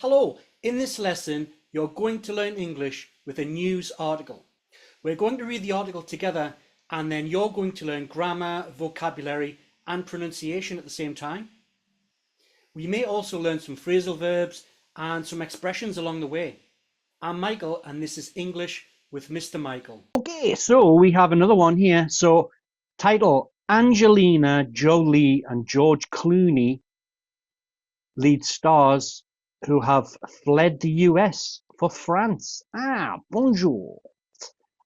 Hello, in this lesson you're going to learn English with a news article. We're going to read the article together and then you're going to learn grammar, vocabulary and pronunciation at the same time. We may also learn some phrasal verbs and some expressions along the way. I'm Michael and this is English with Mr. Michael. Okay, so we have another one here. So, title: Angelina Jolie and George Clooney lead stars who have fled the US for France. Bonjour.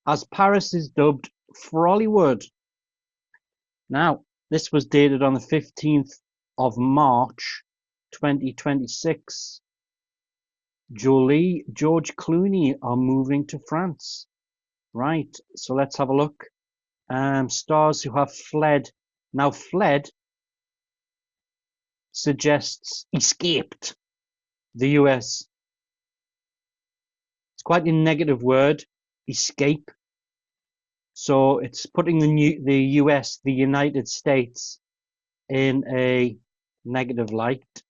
As Paris is dubbed Frollywood. Now, this was dated on the 15th of March, 2026. George Clooney are moving to France. Right, so let's have a look. Stars who have fled. Now, fled suggests escaped the US. It's quite a negative word, escape. So it's putting the US, the United States, in a negative light.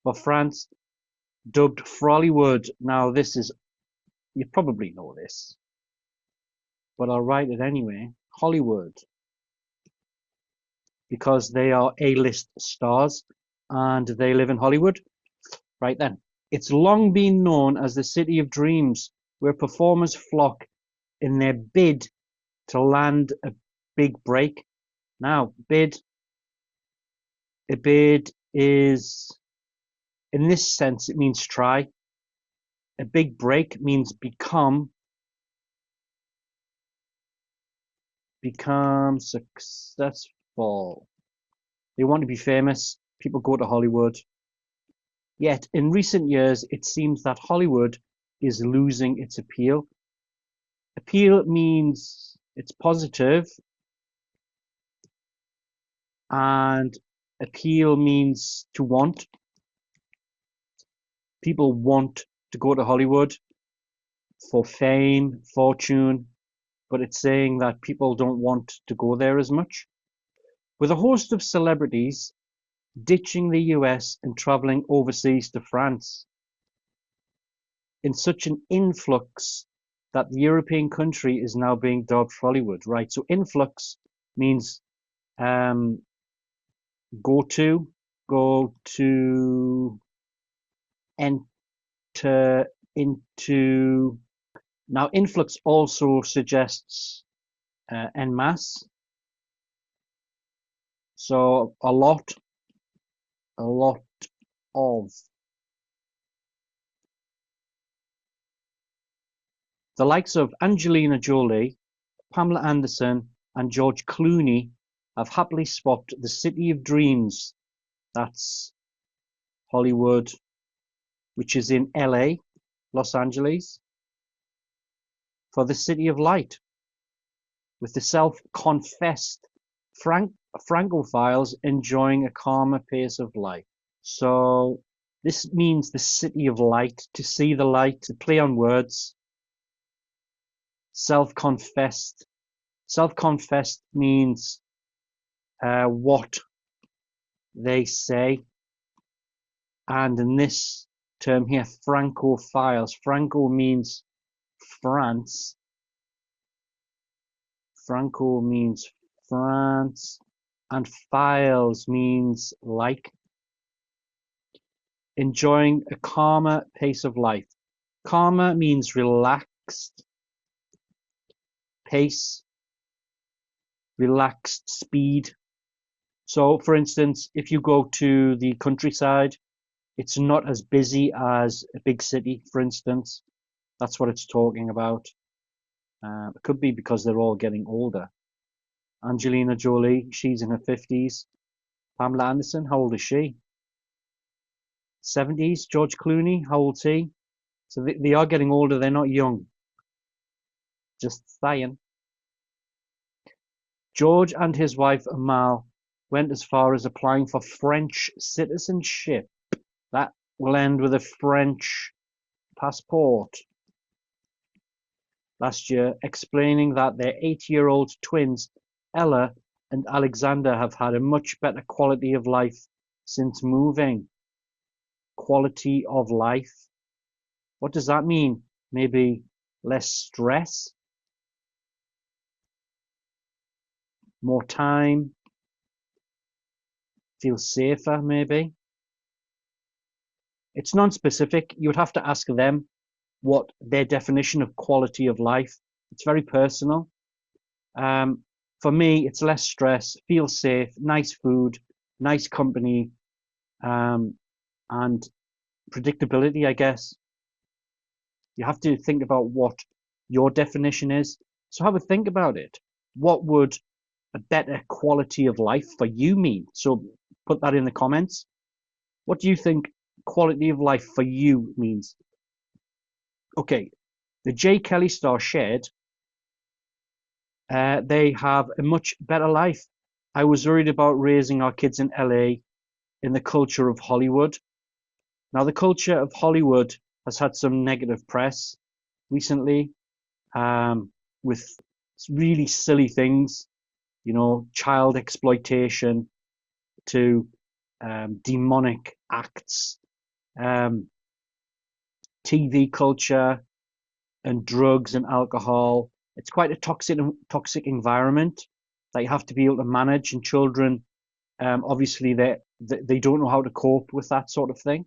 For France, dubbed Frollywood. Now, this is, you probably know this, but I'll write it anyway. Hollywood. Because they are A-list stars and they live in Hollywood. Right then. It's long been known as the City of Dreams, where performers flock in their bid to land a big break. Now, a bid is, in this sense, it means try. A big break means become successful. They want to be famous. People go to Hollywood. Yet, in recent years, it seems that Hollywood is losing its appeal. Appeal means it's positive, and appeal means to want. People want to go to Hollywood for fame, fortune, but it's saying that people don't want to go there as much. With a host of celebrities ditching the US and traveling overseas to France in such an influx that the European country is now being dubbed Hollywood, right? So influx means go to, enter into. Now, influx also suggests en masse. So a lot of. The likes of Angelina Jolie, Pamela Anderson, and George Clooney have happily swapped the City of Dreams, that's Hollywood, which is in LA, Los Angeles, for the City of Light, with the self-confessed Francophiles enjoying a calmer pace of life. So this means the City of Light, to see the light, to play on words. Self-confessed means what they say, and in this term here, Francophiles. Franco means France. Franco means France, and philes means like. Enjoying a calmer pace of life. Calmer means relaxed. Pace, relaxed speed. So, for instance, if you go to the countryside, it's not as busy as a big city, for instance. That's what it's talking about. It could be because they're all getting older. Angelina Jolie, she's in her 50s. Pamela Anderson, how old is she? 70s. George Clooney, how old is he? So they are getting older, they're not young. Just saying. George and his wife Amal went as far as applying for French citizenship. That will end with a French passport. Last year, explaining that their 8-year-old twins, Ella and Alexander, have had a much better quality of life since moving. Quality of life. What does that mean? Maybe less stress, more time, feel safer maybe. It's non-specific. You would have to ask them what their definition of quality of life. It's very personal. For me, it's less stress, feel safe, nice food, nice company, and predictability, I guess. You have to think about what your definition is. So have a think about it. What would a better quality of life for you mean? So put that in the comments. What do you think quality of life for you means? Okay, the J. Kelly star shared, they have a much better life. I was worried about raising our kids in LA in the culture of Hollywood. Now, the culture of Hollywood has had some negative press recently, with really silly things, child exploitation to demonic acts, TV culture and drugs and alcohol. It's quite a toxic environment that you have to be able to manage, and children, obviously, they don't know how to cope with that sort of thing.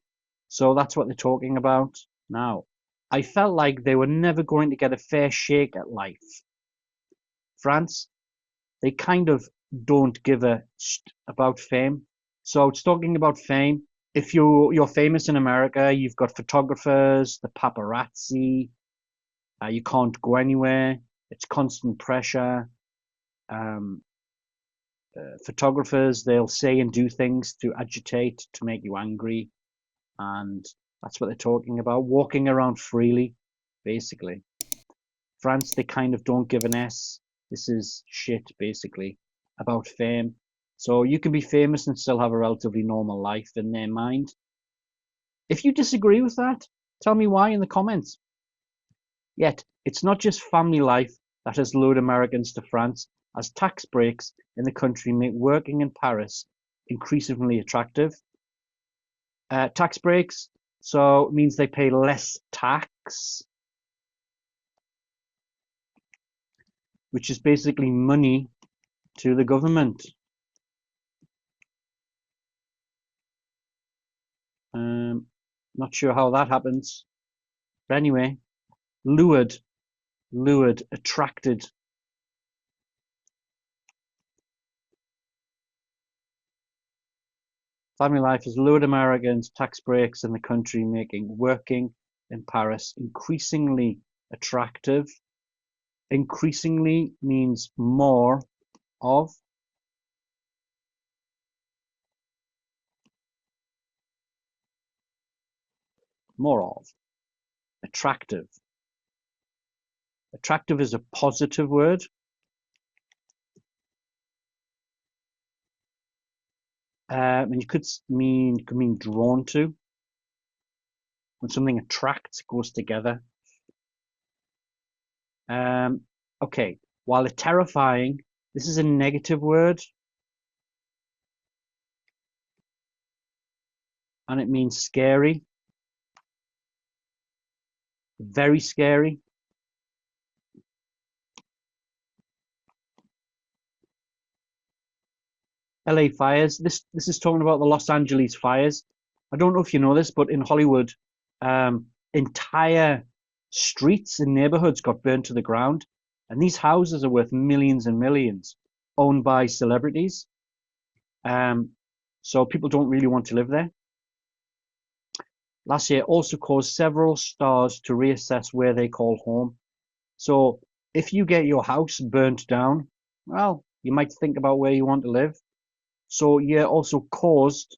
So that's what they're talking about now. I felt like they were never going to get a fair shake at life. France, they kind of don't give a about fame. So it's talking about fame. If you're famous in America, you've got photographers, the paparazzi. You can't go anywhere. It's constant pressure. Photographers, they'll say and do things to agitate, to make you angry. And that's what they're talking about. Walking around freely, basically. France, they kind of don't give an S. This is shit, basically, about fame. So you can be famous and still have a relatively normal life in their mind. If you disagree with that, tell me why in the comments. Yet, it's not just family life that has lured Americans to France, as tax breaks in the country make working in Paris increasingly attractive. Tax breaks, so it means they pay less tax, which is basically money to the government. Not sure how that happens. But anyway, lured, attracted. Family life has lured Americans, tax breaks in the country making working in Paris increasingly attractive. Increasingly means more of. More of. Attractive. Attractive is a positive word. And you could mean drawn to. When something attracts, goes together. Okay, while terrifying, this is a negative word. And it means scary. Very scary. LA fires. This is talking about the Los Angeles fires. I don't know if you know this, but in Hollywood, entire streets and neighborhoods got burned to the ground, and these houses are worth millions and millions, owned by celebrities. So people don't really want to live there. Last year also caused several stars to reassess where they call home. So if you get your house burnt down, well, you might think about where you want to live. So you're also caused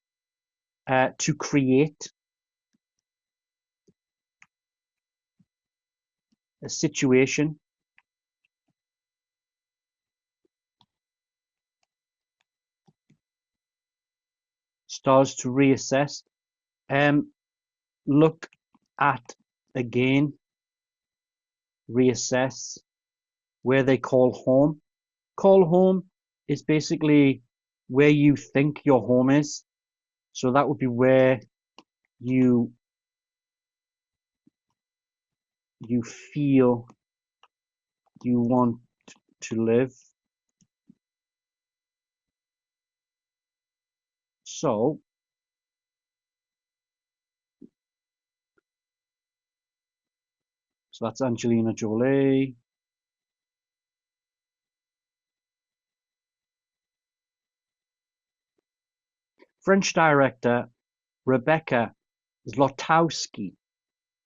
to create a situation stars to reassess. Look at again, reassess where they call home. Call home is basically where you think your home is. So that would be where you feel you want to live. So that's Angelina Jolie. French director Rebecca Zlotowski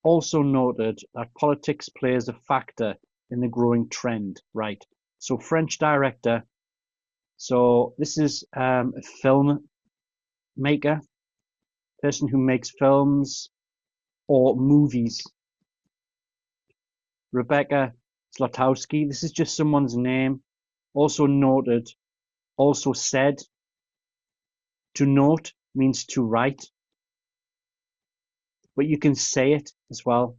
also noted that politics plays a factor in the growing trend. Right. So French director. So this is a film maker, person who makes films or movies. Rebecca Zlotowski. This is just someone's name. Also noted. Also said. To note means to write, but you can say it as well.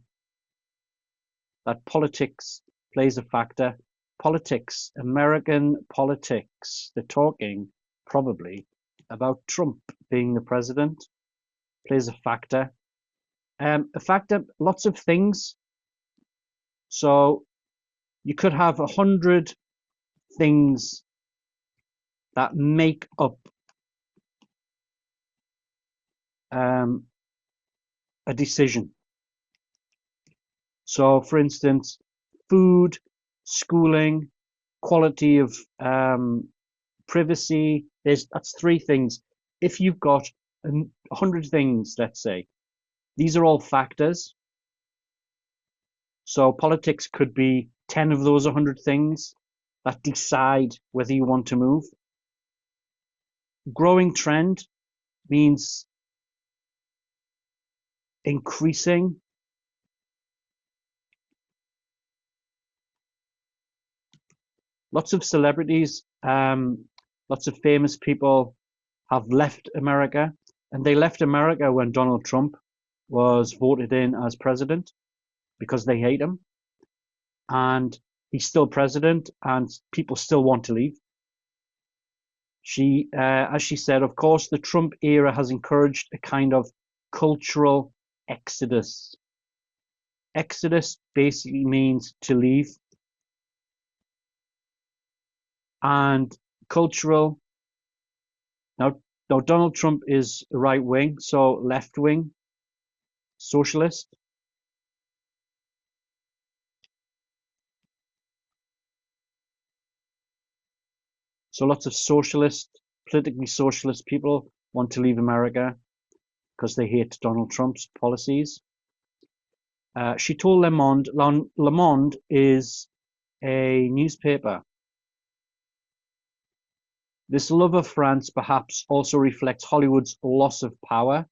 That politics plays a factor. Politics, American politics. They're talking probably about Trump being the president. Plays a factor. A factor, lots of things. So you could have 100 things that make up a decision. So, for instance, food, schooling, quality of privacy. That's 3 things. If you've got 100 things, let's say, these are all factors. So politics could be 10 of those 100 things that decide whether you want to move. Growing trend means increasing. Lots of celebrities, lots of famous people have left America, and they left America when Donald Trump was voted in as president because they hate him. And he's still president, and people still want to leave. As she said, of course, the Trump era has encouraged a kind of cultural exodus. Exodus basically means to leave. And cultural. Now Donald Trump is right wing, so left wing, socialist. So lots of politically socialist people want to leave America because they hate Donald Trump's policies. She told Le Monde. Le Monde is a newspaper. This love of France perhaps also reflects Hollywood's loss of power,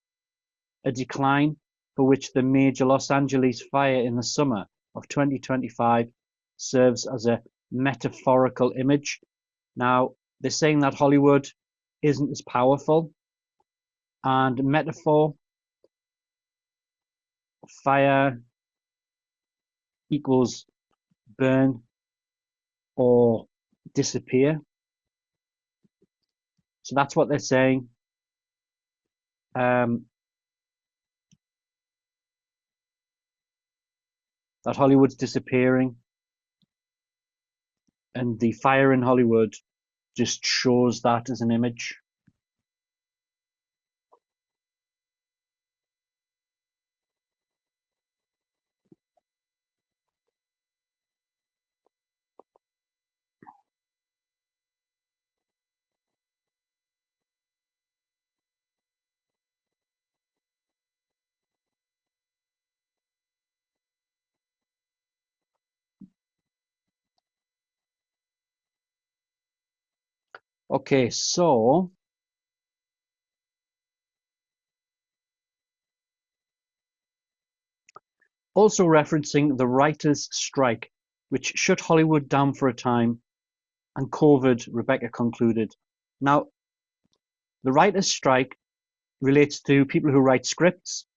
a decline for which the major Los Angeles fire in the summer of 2025 serves as a metaphorical image. Now, they're saying that Hollywood isn't as powerful, and metaphor, fire equals burn or disappear. So that's what they're saying. That Hollywood's disappearing, and the fire in Hollywood just shows that as an image. Okay, so also referencing the writers' strike, which shut Hollywood down for a time, and COVID, Rebecca concluded. Now, the writers' strike relates to people who write scripts.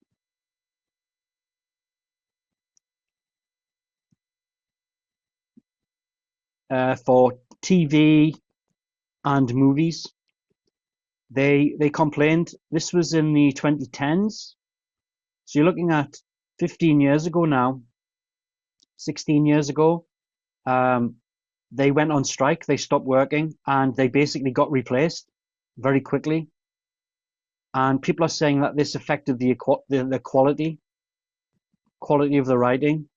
For TV and movies. They complained. This was in the 2010s. So you're looking at 15 years ago now, 16 years ago. They went on strike, they stopped working, and they basically got replaced very quickly. And people are saying that this affected the quality of the writing.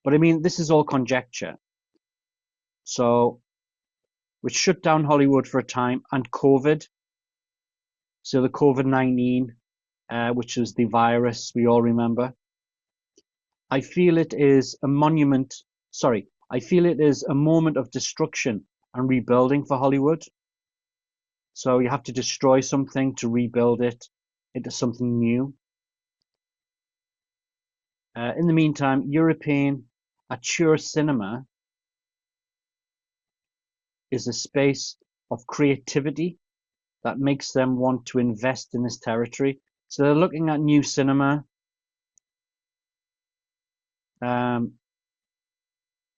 But I mean, this is all conjecture. So we shut down Hollywood for a time, and COVID. So the COVID-19, which is the virus we all remember. I feel it is a monument. Sorry, I feel it is a moment of destruction and rebuilding for Hollywood. So you have to destroy something to rebuild it into something new. In the meantime, European auteur cinema is a space of creativity that makes them want to invest in this territory. So they're looking at new cinema,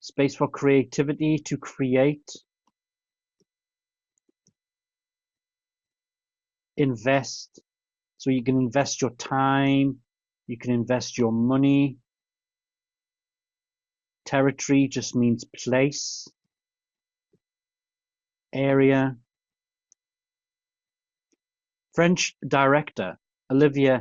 space for creativity to create, invest. So you can invest your time, you can invest your money. Territory just means place, area. French director Olivier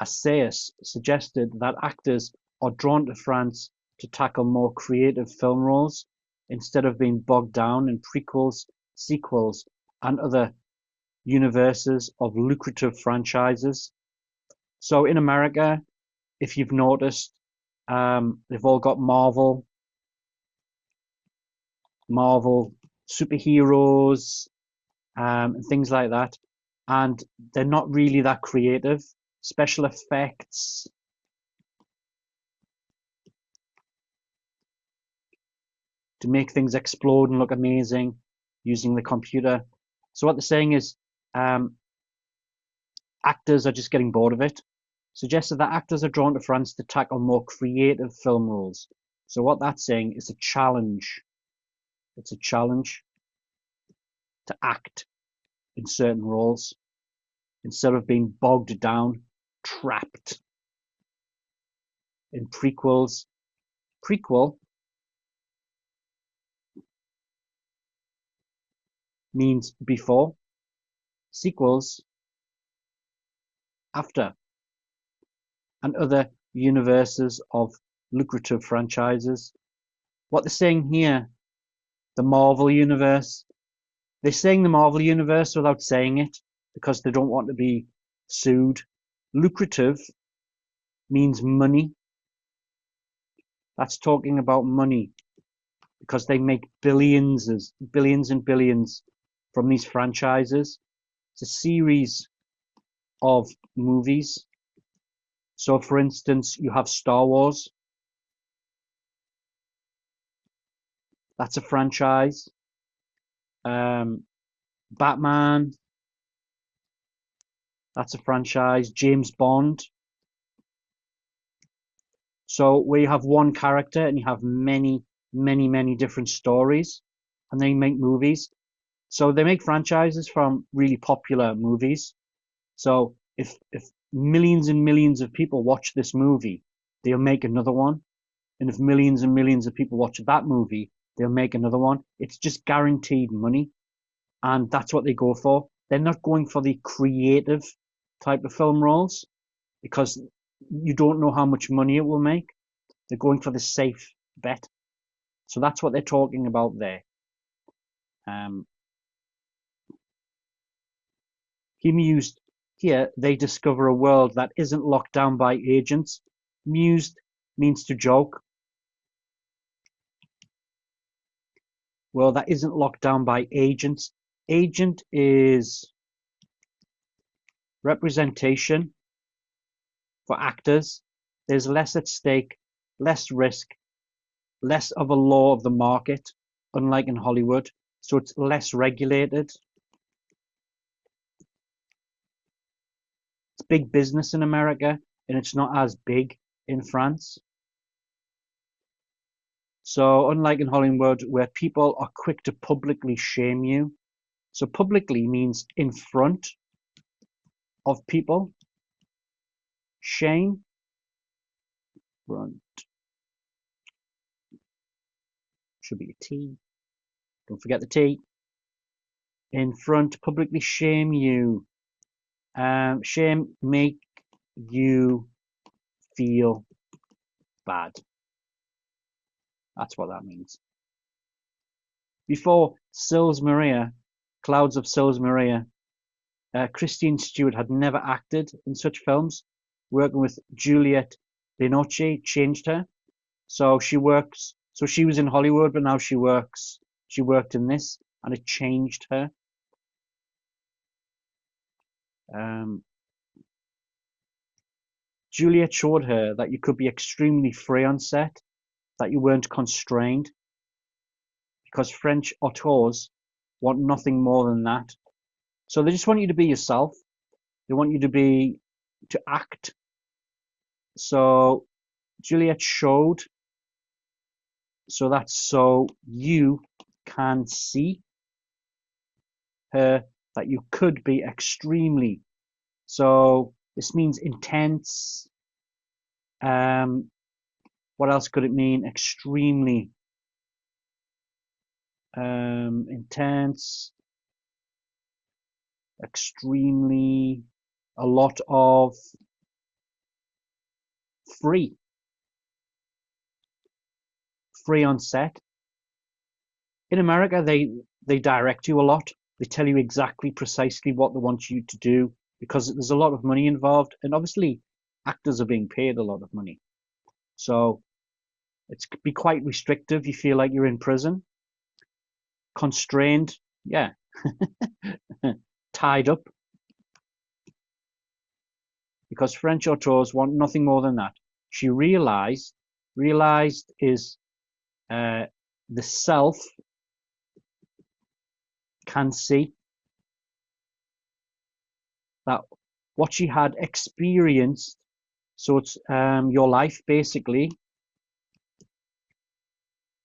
Assayas suggested that actors are drawn to France to tackle more creative film roles instead of being bogged down in prequels, sequels, and other universes of lucrative franchises. So in America, if you've noticed, they've all got Marvel superheroes, and things like that. And they're not really that creative. Special effects, to make things explode and look amazing using the computer. So what they're saying is actors are just getting bored of it. Suggested that actors are drawn to France to tackle more creative film roles. So what that's saying is a challenge. It's a challenge to act in certain roles instead of being bogged down, trapped in prequels. Prequel means before, sequels after, and other universes of lucrative franchises. What they're saying here, the Marvel universe, they're saying the Marvel universe without saying it because they don't want to be sued. Lucrative means money. That's talking about money because they make billions and billions from these franchises. It's a series of movies. So for instance, you have Star Wars. That's a franchise. Batman. That's a franchise. James Bond. So where you have one character and you have many, many, many different stories, and they make movies. So they make franchises from really popular movies. So if millions and millions of people watch this movie, they'll make another one. And if millions and millions of people watch that movie, they'll make another one. It's just guaranteed money. And that's what they go for. They're not going for the creative type of film roles because you don't know how much money it will make. They're going for the safe bet. So that's what they're talking about there. He mused, here they discover a world that isn't locked down by agents. Mused means to joke. Well, that isn't locked down by agents. Agent is representation for actors. There's less at stake, less risk, less of a law of the market, unlike in Hollywood. So it's less regulated. It's big business in America, and it's not as big in France. So unlike in Hollywood, where people are quick to publicly shame you, So publicly means in front of people. Shame, front, should be a T. Don't forget the T. In front, publicly shame you. Shame, make you feel bad. That's what that means. Before Sils Maria, Clouds of Sils Maria, Christine Stewart had never acted in such films. Working with Juliette Binoche changed her. So she works. So she was in Hollywood, but now she works. She worked in this, and it changed her. Juliet showed her that you could be extremely free on set, that you weren't constrained, because French auteurs want nothing more than that. So they just want you to be yourself. They want you to act. So Juliet showed, so that's so you can see her that you could be extremely. So this means intense. What else could it mean? Extremely. Intense. Extremely. A lot of. Free. Free on set. In America, they direct you a lot. They tell you exactly, precisely what they want you to do because there's a lot of money involved, and obviously actors are being paid a lot of money. So it's be quite restrictive. You feel like you're in prison. Constrained, yeah. Tied up. Because French auteurs want nothing more than that. She realized is the self can see that what she had experienced. So it's your life basically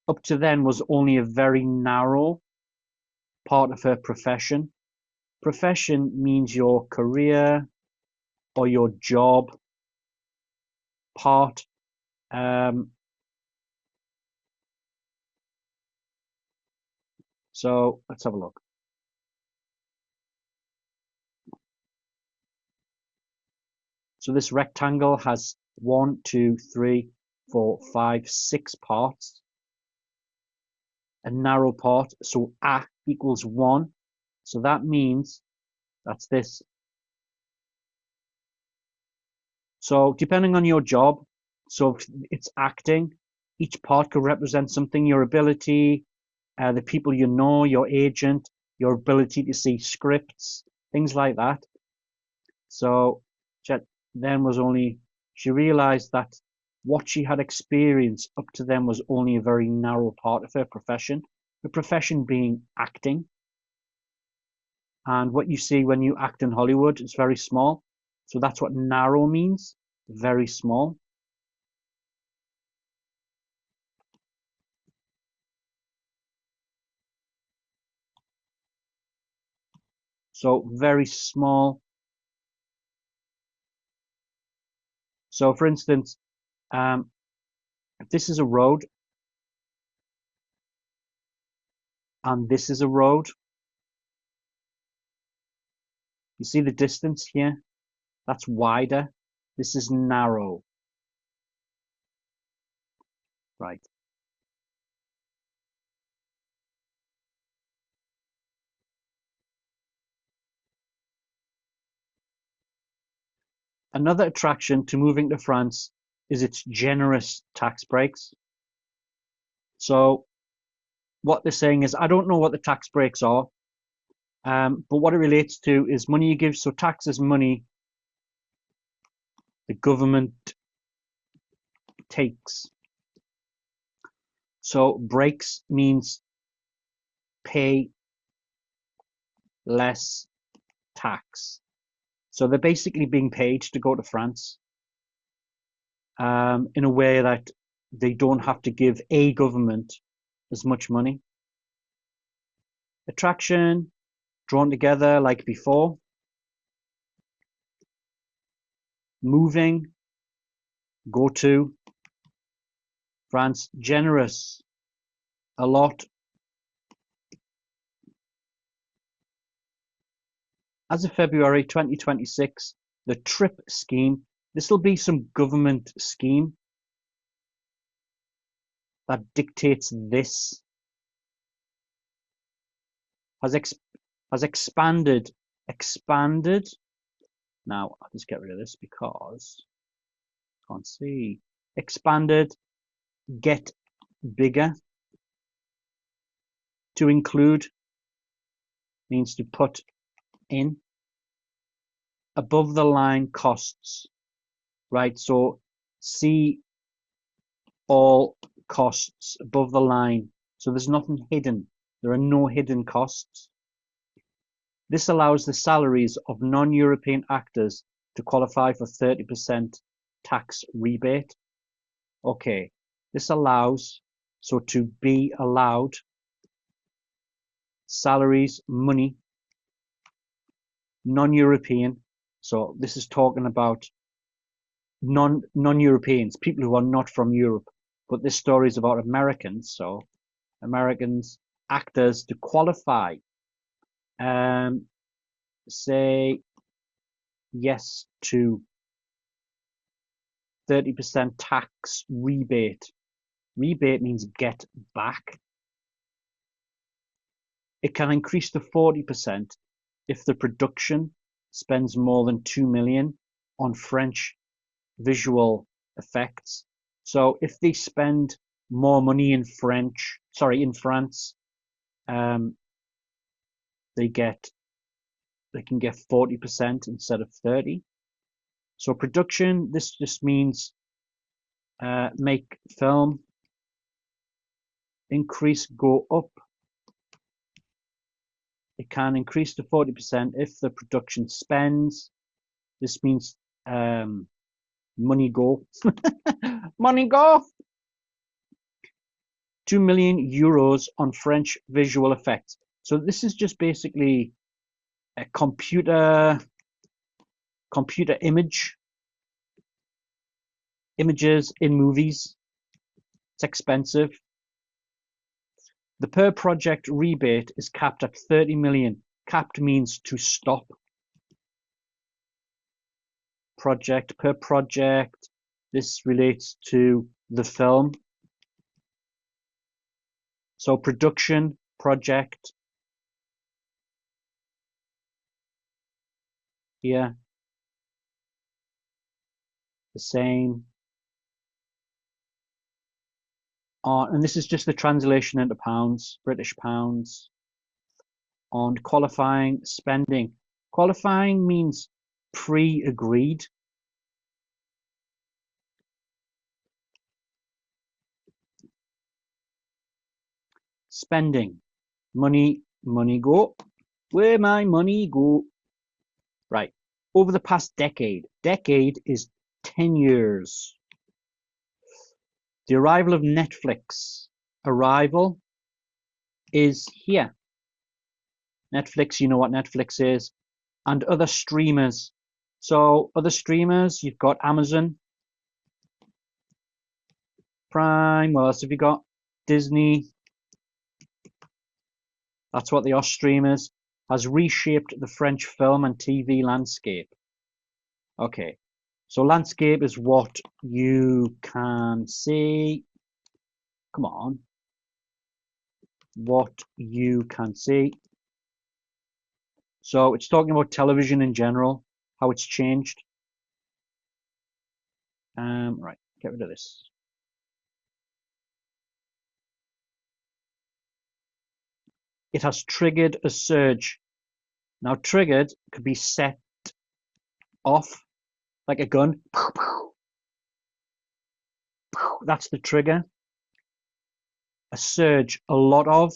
up to then was only a very narrow part of her profession. Profession means your career or your job part. So let's have a look. So this rectangle has 1, 2, 3, 4, 5, 6 parts. A narrow part, so A equals 1. So that means that's this. So depending on your job, so if it's acting, each part could represent something, your ability, the people you know, your agent, your ability to see scripts, things like that. So then was only, she realized that what she had experienced up to then was only a very narrow part of her profession, the profession being acting. And what you see when you act in Hollywood is very small. So that's what narrow means, very small. So very small. So for instance, if this is a road and this is a road, you see the distance here? That's wider. This is narrow. Right. Another attraction to moving to France is its generous tax breaks. So what they're saying is, I don't know what the tax breaks are, but what it relates to is money you give. So tax is money the government takes. So breaks means pay less tax. So they're basically being paid to go to France in a way that they don't have to give a government as much money. Attraction, drawn together like before. Moving, go to. France, generous, a lot. As of February 2026, the TRIP scheme, this will be some government scheme that dictates this, has expanded. Now, I'll just get rid of this because I can't see. Expanded, get bigger. To include means to put in. Above the line costs, right? So see all costs above the line. So there's nothing hidden. There are no hidden costs. This allows the salaries of non-European actors to qualify for 30% tax rebate. Okay, this allows, so to be allowed, salaries, money, non-European. So this is talking about non-Europeans, people who are not from Europe. But this story is about Americans, so Americans, actors to qualify. Say yes to 30% tax rebate. Rebate means get back. It can increase to 40% if the production spends more than 2 million on French visual effects. So if they spend more money in France, they can get 40% instead of 30. So production, this just means make film, increase, go up. It can increase to 40% if the production spends. This means money go. Money go. 2 million euros on French visual effects. So this is just basically a computer images in movies. It's expensive. The per project rebate is capped at 30 million. Capped means to stop. Project per project. This relates to the film. So production, project. Here. The same. And this is just the translation into pounds, British pounds. On qualifying spending. Qualifying means pre-agreed. Spending. Money go. Where my money go. Right. Over the past decade. Decade is 10 years. The arrival of Netflix. Arrival is here. Netflix, you know what Netflix is. And other streamers. So other streamers, you've got Amazon, Prime, what else have you got? Disney. That's what they are, streamers. Has reshaped the French film and TV landscape. Okay, so landscape is what you can see. Come on. What you can see. So it's talking about television in general, how it's changed. Right, get rid of this. It has triggered a surge. Now, triggered could be set off like a gun. That's the trigger. A surge, a lot of,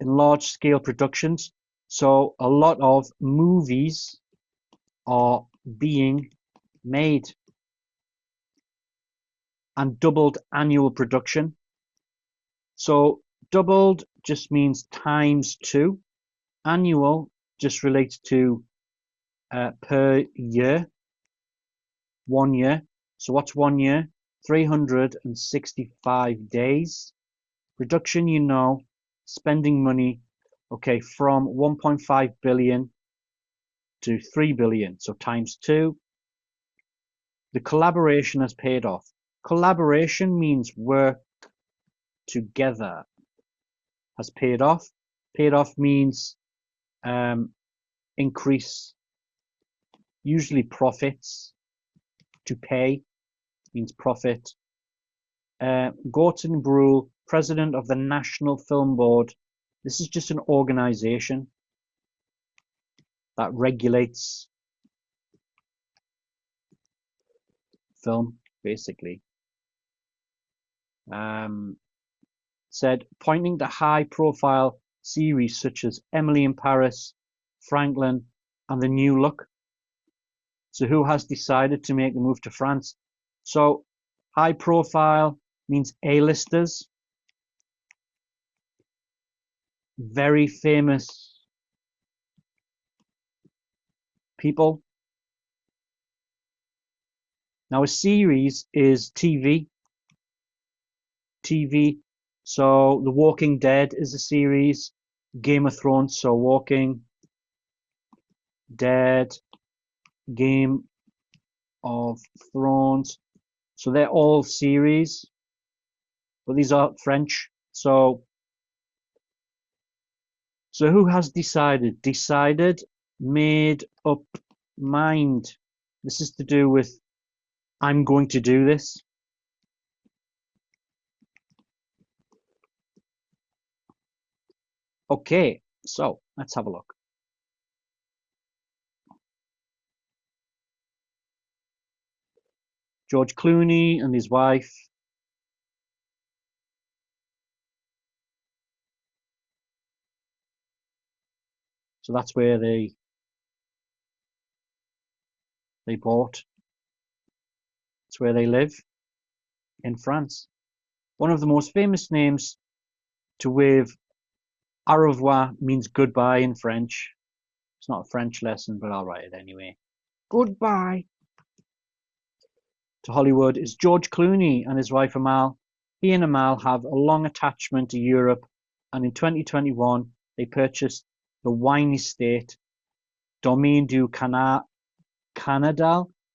in large scale productions. So a lot of movies are being made. And doubled annual production. So doubled just means times 2. Annual just relates to per year, 1 year. So what's 1 year? 365 days. Reduction, you know, spending money, okay, from 1.5 billion to 3 billion, so times 2. The collaboration has paid off. Collaboration means work together. Has paid off. Paid off means increase, usually profits. To pay means profit. Gordon Brule, president of the National Film Board. This is just an organization that regulates film, basically. Said, pointing to high-profile series such as Emily in Paris, Franklin, and The New Look. So who has decided to make the move to France? So high-profile means A-listers, very famous people. Now a series is TV. So The Walking Dead is a series. Game of Thrones, so Walking Dead, Game of Thrones. So they're all series, but these are French. So who has decided? Decided, made up mind. This is to do with I'm going to do this. Okay, so let's have a look. George Clooney and his wife. So that's where they bought. It's where they live, in France. One of the most famous names to wave au revoir means goodbye in French. It's not a French lesson, but I'll write it anyway. Goodbye to Hollywood is George Clooney and his wife Amal. He and Amal have a long attachment to Europe, and in 2021 they purchased the wine estate Domaine du Canadal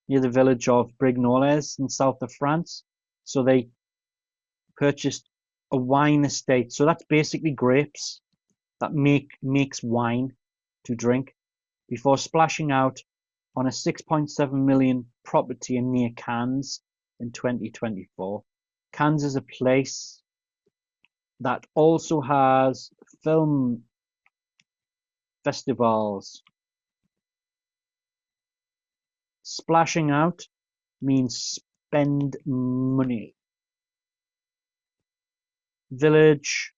near the village of Brignoles in south of France. So they purchased a wine estate. So that's basically grapes that makes wine to drink before splashing out on a 6.7 million property near Cannes in 2024. Cannes is a place that also has film festivals. Splashing out means spend money. Village,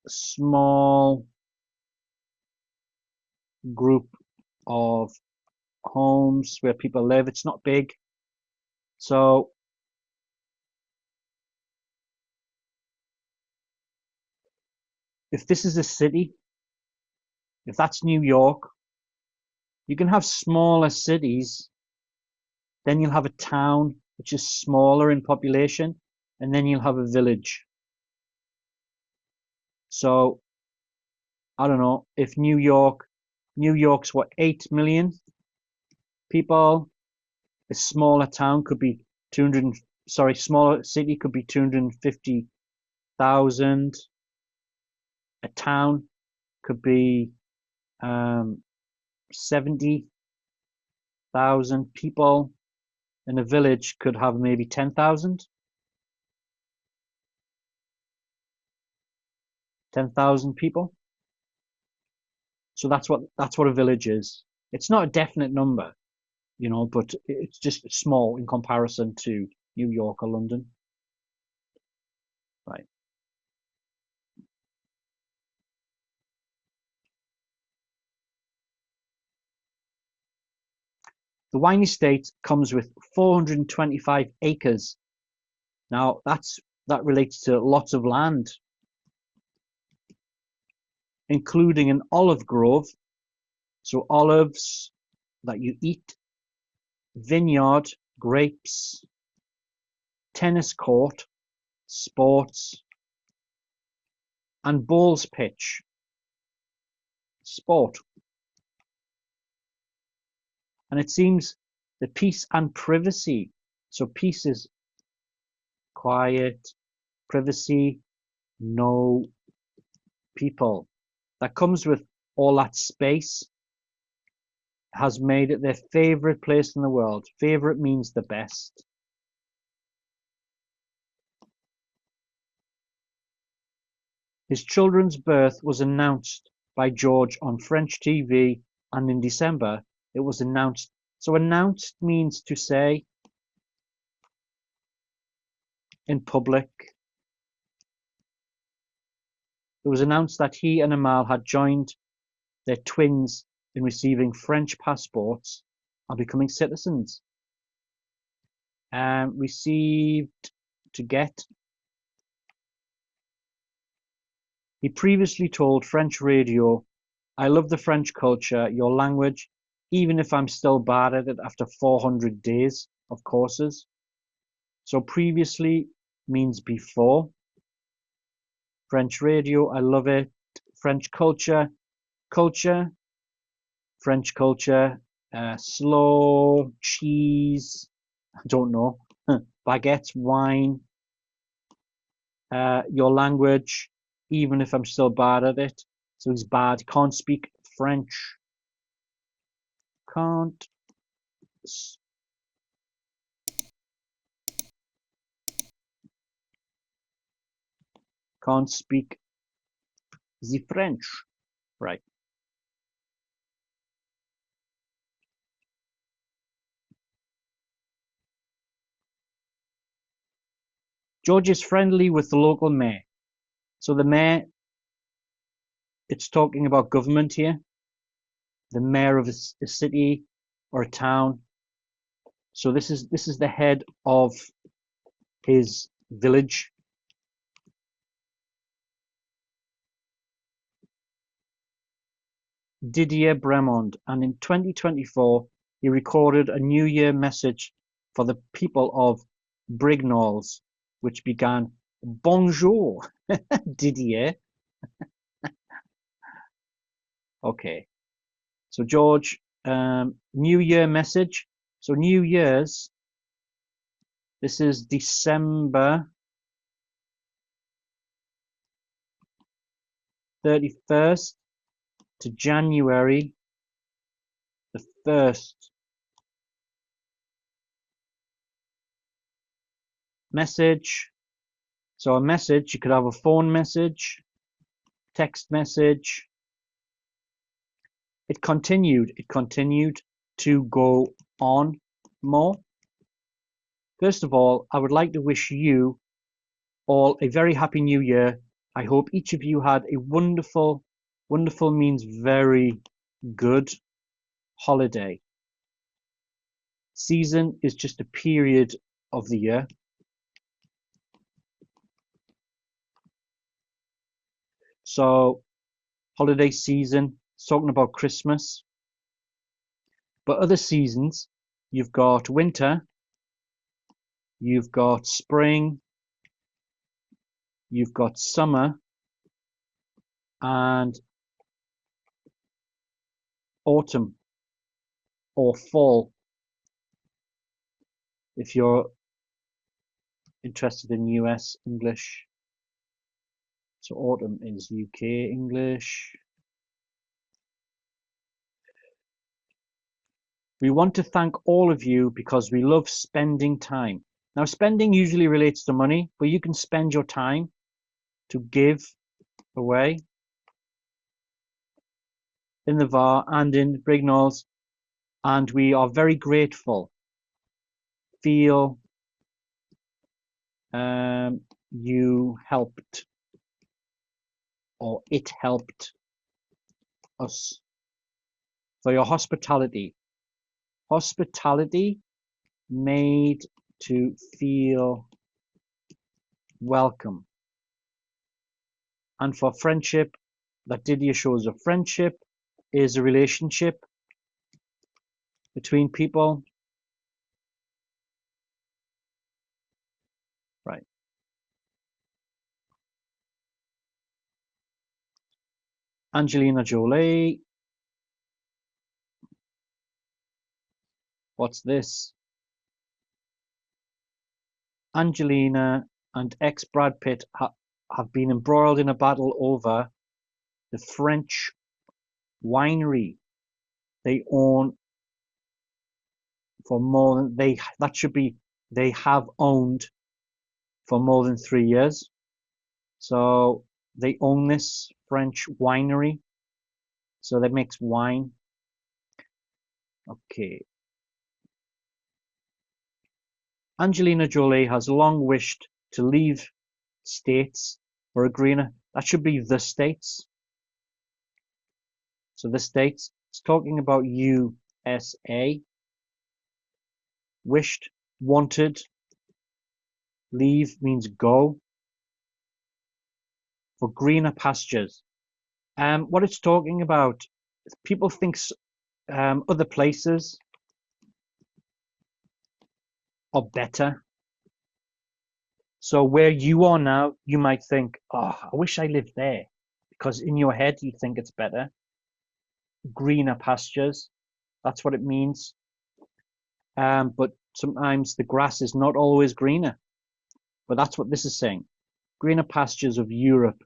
small group of homes where people live. It's not big. So if this is a city, if that's New York, you can have smaller cities, then you'll have a town which is smaller in population, and then you'll have a village. So I don't know, if New York's what, 8 million people, a smaller town could be smaller city could be 250,000. A town could be 70,000 people, and a village could have maybe 10,000. 10,000 people. So that's what a village is. It's not a definite number, but it's just small in comparison to New York or London. Right. The wine estate comes with 425 acres. Now that relates to lots of land. including an olive grove, so olives that you eat, vineyard, grapes, tennis court, sports, and bowls pitch, sport. And it seems the peace and privacy. So peace is quiet, privacy, no people. That comes with all that space, has made it their favorite place in the world. Favorite means the best. His children's birth was announced by George on French TV, and in December it was announced. So announced means to say in public. It was announced that he and Amal had joined their twins in receiving French passports and becoming citizens. Received to get. He previously told French radio, "I love the French culture, your language, even if I'm still bad at it after 400 days of courses." So previously means before. French radio, I love it. French culture, culture, French culture, slow, cheese, I don't know, baguettes, wine, your language, even if I'm still bad at it. So he's bad, can't speak French. Can't speak the French. Right. George is friendly with the local mayor. So the mayor, it's talking about government here. The mayor of a city or a town. So this is the head of his village. Didier Bremond, and in 2024 he recorded a New Year message for the people of Brignoles, which began, "Bonjour, Didier." Okay, so George, New Year message. So New Year's, this is December 31st to January the 1st. Message. So a message, you could have a phone message, text message. It continued to go on more. First of all, I would like to wish you all a very happy new year. I hope each of you had a wonderful, wonderful means very good holiday. Season is just a period of the year. So holiday season, talking about Christmas. But other seasons, you've got winter, you've got spring, you've got summer, and autumn or fall, if you're interested in US English. So autumn is UK English. We want to thank all of you because we love spending time. Now, spending usually relates to money, but you can spend your time to give away in the VAR and in Brignoles, and we are very grateful. Feel you helped, or it helped us, for your hospitality. Hospitality made to feel welcome. And for friendship, that Didier shows a friendship is a relationship between people. Right. Angelina Jolie. What's this? Angelina and ex Brad Pitt have been embroiled in a battle over the French winery they own for more than they have owned for more than 3 years. So they own this French winery. So that makes wine. Okay. Angelina Jolie has long wished to leave States for a greener. That should be the States. So the States. It's talking about USA. Wished, wanted. Leave means go. For greener pastures. What it's talking about, people think other places are better. So where you are now, you might think, oh, I wish I lived there. Because in your head, you think it's better. Greener pastures, that's what it means. But sometimes the grass is not always greener. But that's what this is saying. Greener pastures of Europe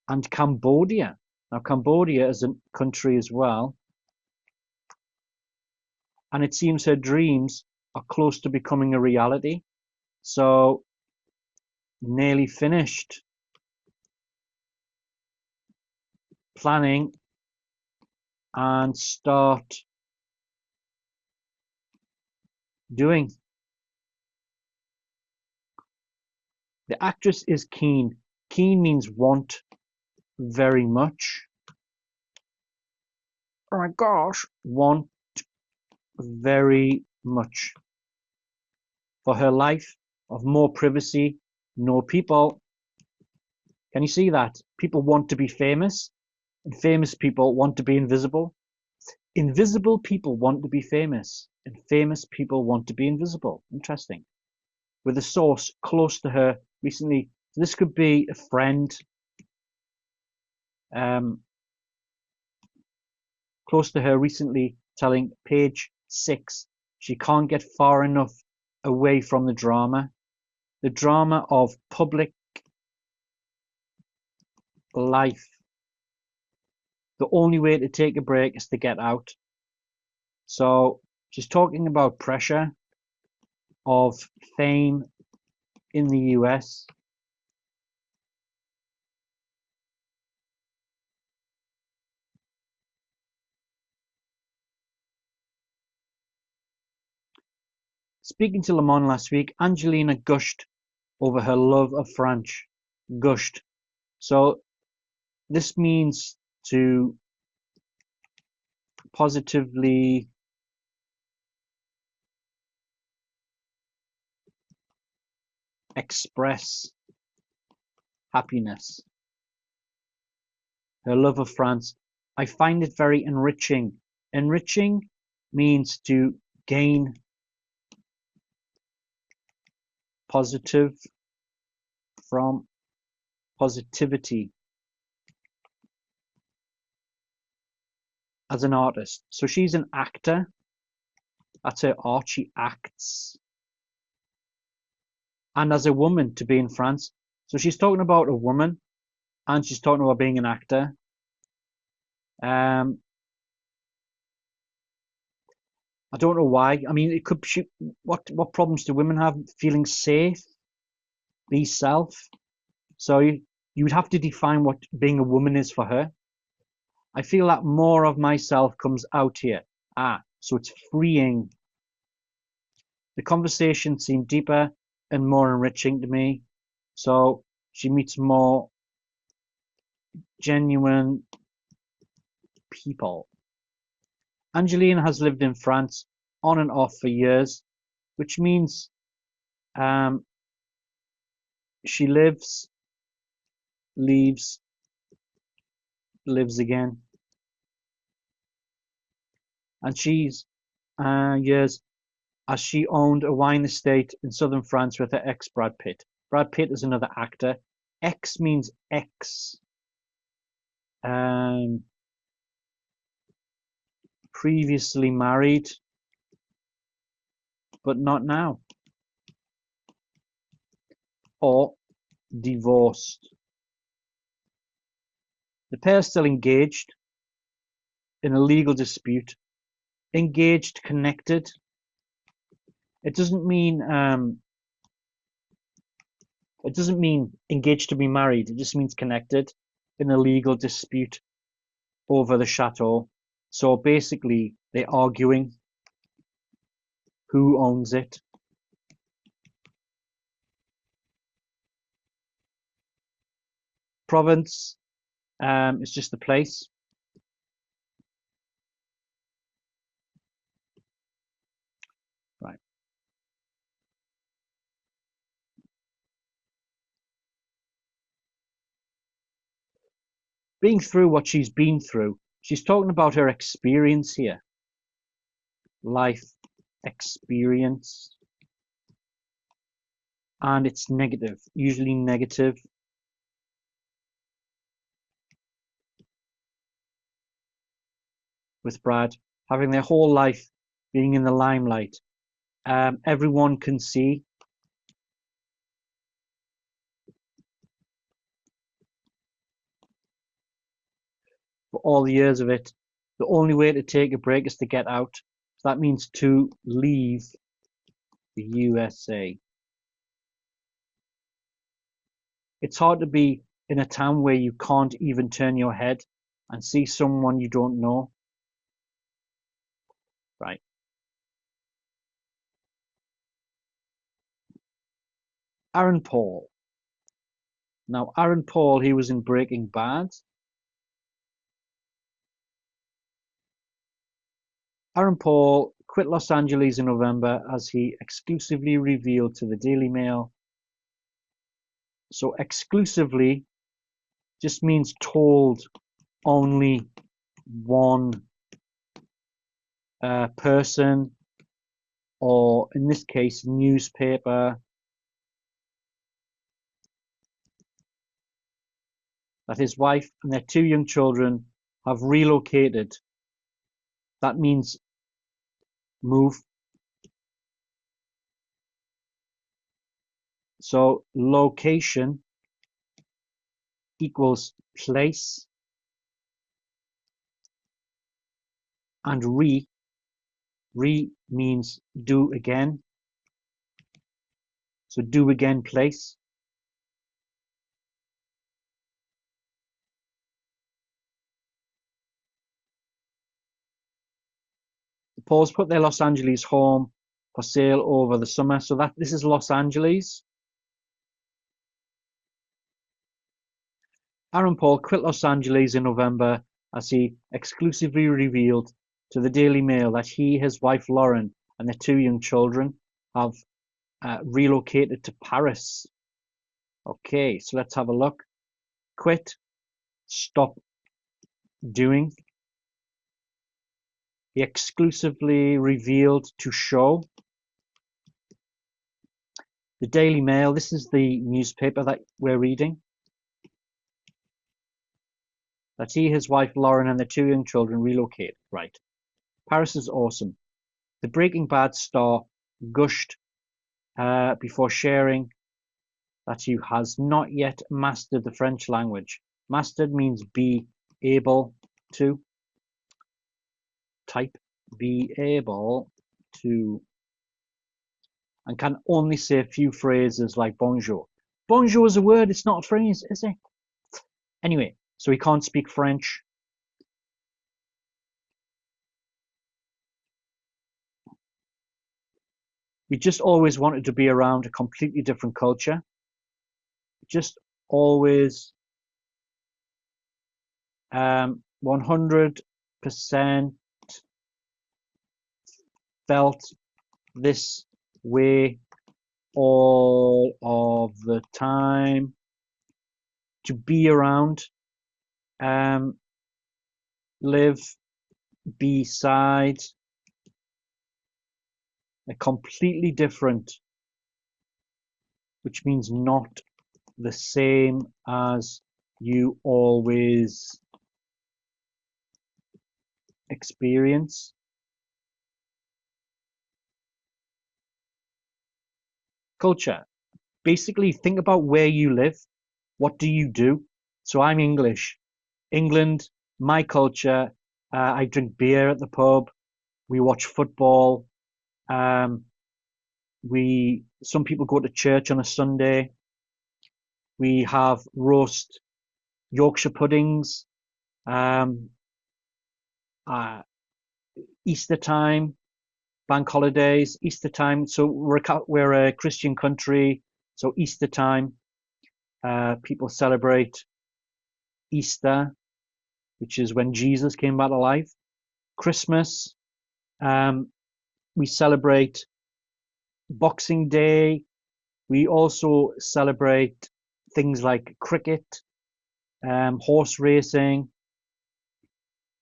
and Cambodia. Now, Cambodia is a country as well. And it seems her dreams are close to becoming a reality. So, nearly finished planning and start doing. The actress is keen. Keen means want very much. Oh my gosh, want very much. For her life of more privacy, no people. Can you see that? People want to be famous, and famous people want to be invisible. Invisible people want to be famous, and famous people want to be invisible. Interesting. With a source close to her recently. So this could be a friend close to her recently telling page 6 she can't get far enough away from the drama. The drama of public life. The only way to take a break is to get out. So she's talking about pressure of fame in the US. Speaking to Le Monde last week, Angelina gushed over her love of France. Gushed. So this means to positively express happiness. Her love of France. I find it very enriching. Enriching means to gain positive from positivity as an artist. So she's an actor. That's her art. She acts. And as a woman to be in France. So she's talking about a woman and she's talking about being an actor. I don't know why. I mean, it could. What problems do women have? Feeling safe, be self. So you would have to define what being a woman is for her. I feel that more of myself comes out here. So it's freeing. The conversation seemed deeper and more enriching to me. So she meets more genuine people. Angelina has lived in France on and off for years, which means she lives, leaves, lives again. And she's years as she owned a wine estate in southern France with her ex Brad Pitt. Brad Pitt is another actor. X means ex. Previously married, but not now. Or divorced. The pair are still engaged in a legal dispute. Engaged, connected. It doesn't mean engaged to be married. It just means connected in a legal dispute over the chateau. So basically, they're arguing who owns it. Province is just the place. Right. Being through what she's been through, she's talking about her experience here. Life experience. And it's negative, usually negative. With Brad, having their whole life being in the limelight. Everyone can see. For all the years of it, the only way to take a break is to get out. So that means to leave the USA. It's hard to be in a town where you can't even turn your head and see someone you don't know. Right. Aaron Paul. Now, Aaron Paul, he was in Breaking Bad. Aaron Paul quit Los Angeles in November as he exclusively revealed to the Daily Mail. So exclusively just means told only one person, or in this case, newspaper, that his wife and their 2 young children have relocated. That means move. So location equals place, and re means do again. So do again place. The Pauls put their Los Angeles home for sale over the summer. So this is Los Angeles. Aaron Paul quit Los Angeles in November as he exclusively revealed to the Daily Mail that he, his wife Lauren, and their 2 young children have relocated to Paris. Okay, so let's have a look. Quit, stop doing. He exclusively revealed to show. The Daily Mail, this is the newspaper that we're reading. That he, his wife Lauren, and their 2 young children relocated. Right. Paris is awesome. The Breaking Bad star gushed before sharing that he has not yet mastered the French language. Mastered means be able to. Type be able to. And can only say a few phrases like bonjour. Bonjour is a word, it's not a phrase, is it? Anyway, so he can't speak French. We just always wanted to be around a completely different culture. Just always 100% felt this way all of the time. To be around live beside a completely different, which means not the same as you always experience. Culture. Basically, think about where you live. What do you do? So I'm English. England, my culture. I drink beer at the pub. We watch football. Some people go to church on a Sunday. We have roast Yorkshire puddings. Easter time, bank holidays, Easter time. So we're a Christian country. So Easter time, people celebrate Easter, which is when Jesus came back to life. Christmas, we celebrate Boxing Day. We also celebrate things like cricket, horse racing.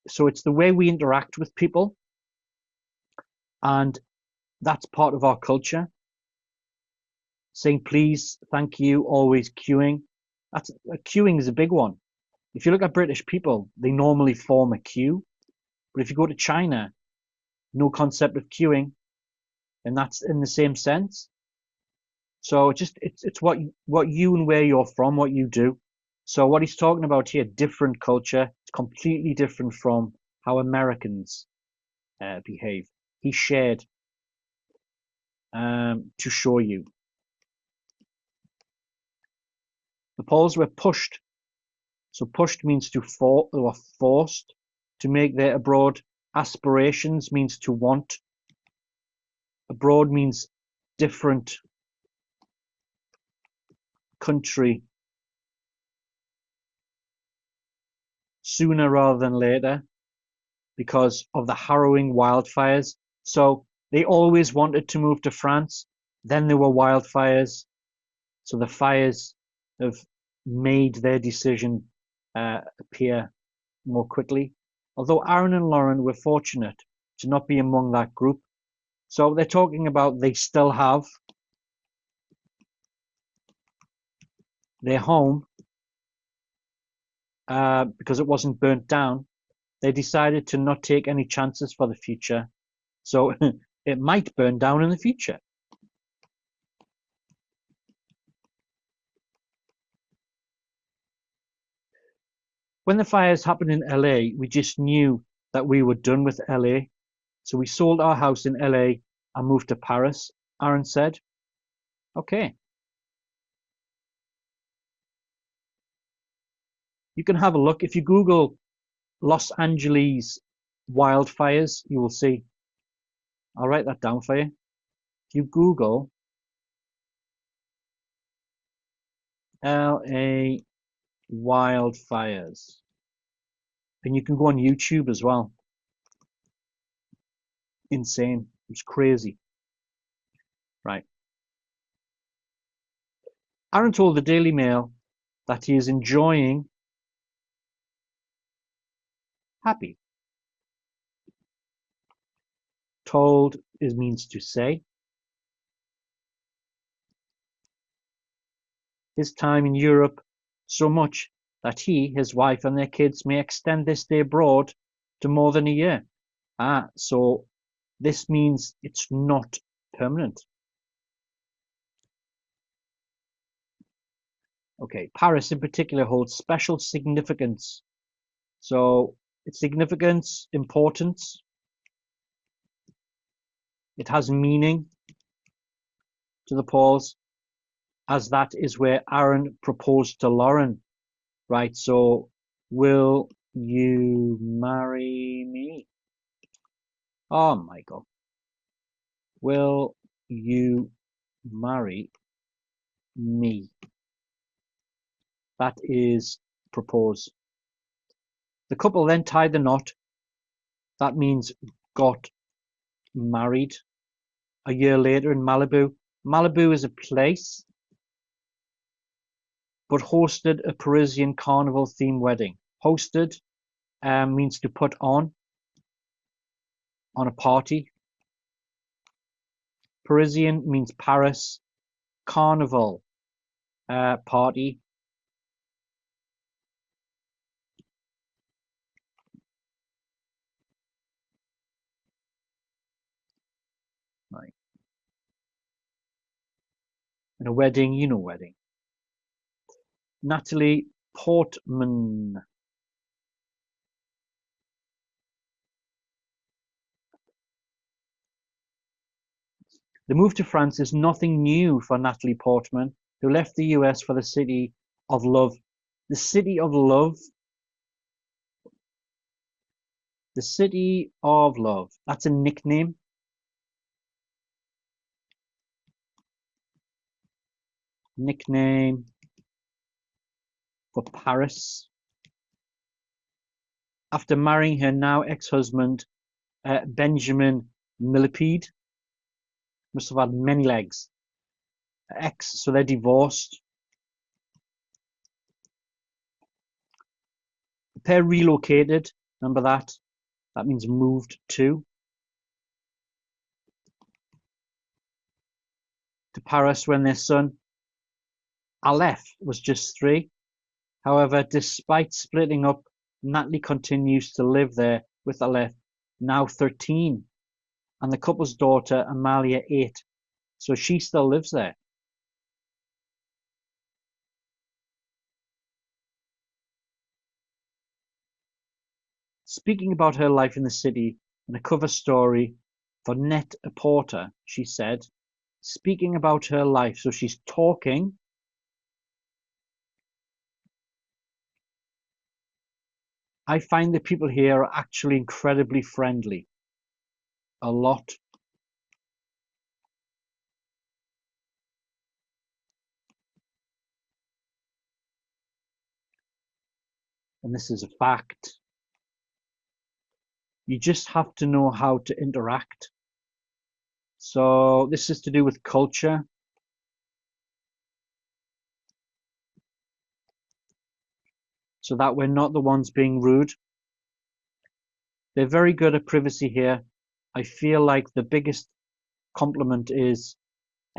So it's the way we interact with people, and that's part of our culture. Saying please, thank you, always queuing. Queuing is a big one. If you look at British people, they normally form a queue. But if you go to China, no concept of queuing, and that's in the same sense. So it's what you and where you're from, what you do. So what he's talking about here, different culture, it's completely different from how Americans behave. He shared to show you. The Poles were pushed. So pushed means they were forced to make their abroad. Aspirations means to want. Abroad means different country. Sooner rather than later, because of the harrowing wildfires. So they always wanted to move to France. Then there were wildfires. So the fires have made their decision appear more quickly. Although Aaron and Lauren were fortunate to not be among that group. So they're talking about they still have their home because it wasn't burnt down. They decided to not take any chances for the future. So it might burn down in the future. When the fires happened in LA, we just knew that we were done with LA. So we sold our house in LA and moved to Paris, Aaron said. Okay. You can have a look. If you Google Los Angeles wildfires, you will see. I'll write that down for you. If you Google LA wildfires, and you can go on YouTube as well. Insane. It's crazy. Right. Aaron told the Daily Mail that he is enjoying happy. Told is means to say. His time in Europe so much that he, his wife, and their kids may extend this stay abroad to more than a year. So this means it's not permanent. Okay, Paris in particular holds special significance. So its significance, importance, it has meaning to the Pauls, as that is where Aaron proposed to Lauren, right? So, will you marry me? Oh, Michael. Will you marry me? That is propose. The couple then tied the knot. That means got married a year later in Malibu. Malibu is a place, but hosted a Parisian carnival themed wedding. Hosted means to put on a party. Parisian means Paris. Carnival, party. Right. And a wedding, you know, wedding. Natalie Portman. The move to France is nothing new for Natalie Portman, who left the US for the city of love. The city of love? The city of love. That's a nickname. Nickname for Paris. After marrying her now ex-husband, Benjamin Millepied. Must have had many legs. Ex, so they're divorced. The pair relocated. Remember that? That means moved to Paris when their son Aleph was just 3. However, despite splitting up, Natalie continues to live there with Aleph, now 13, and the couple's daughter Amalia, 8. So she still lives there. Speaking about her life in the city in a cover story for Net-a-Porter, she said, speaking about her life, so she's talking. I find the people here are actually incredibly friendly. A lot. And this is a fact. You just have to know how to interact. So this is to do with culture. So that we're not the ones being rude. They're very good at privacy here. I feel like the biggest compliment is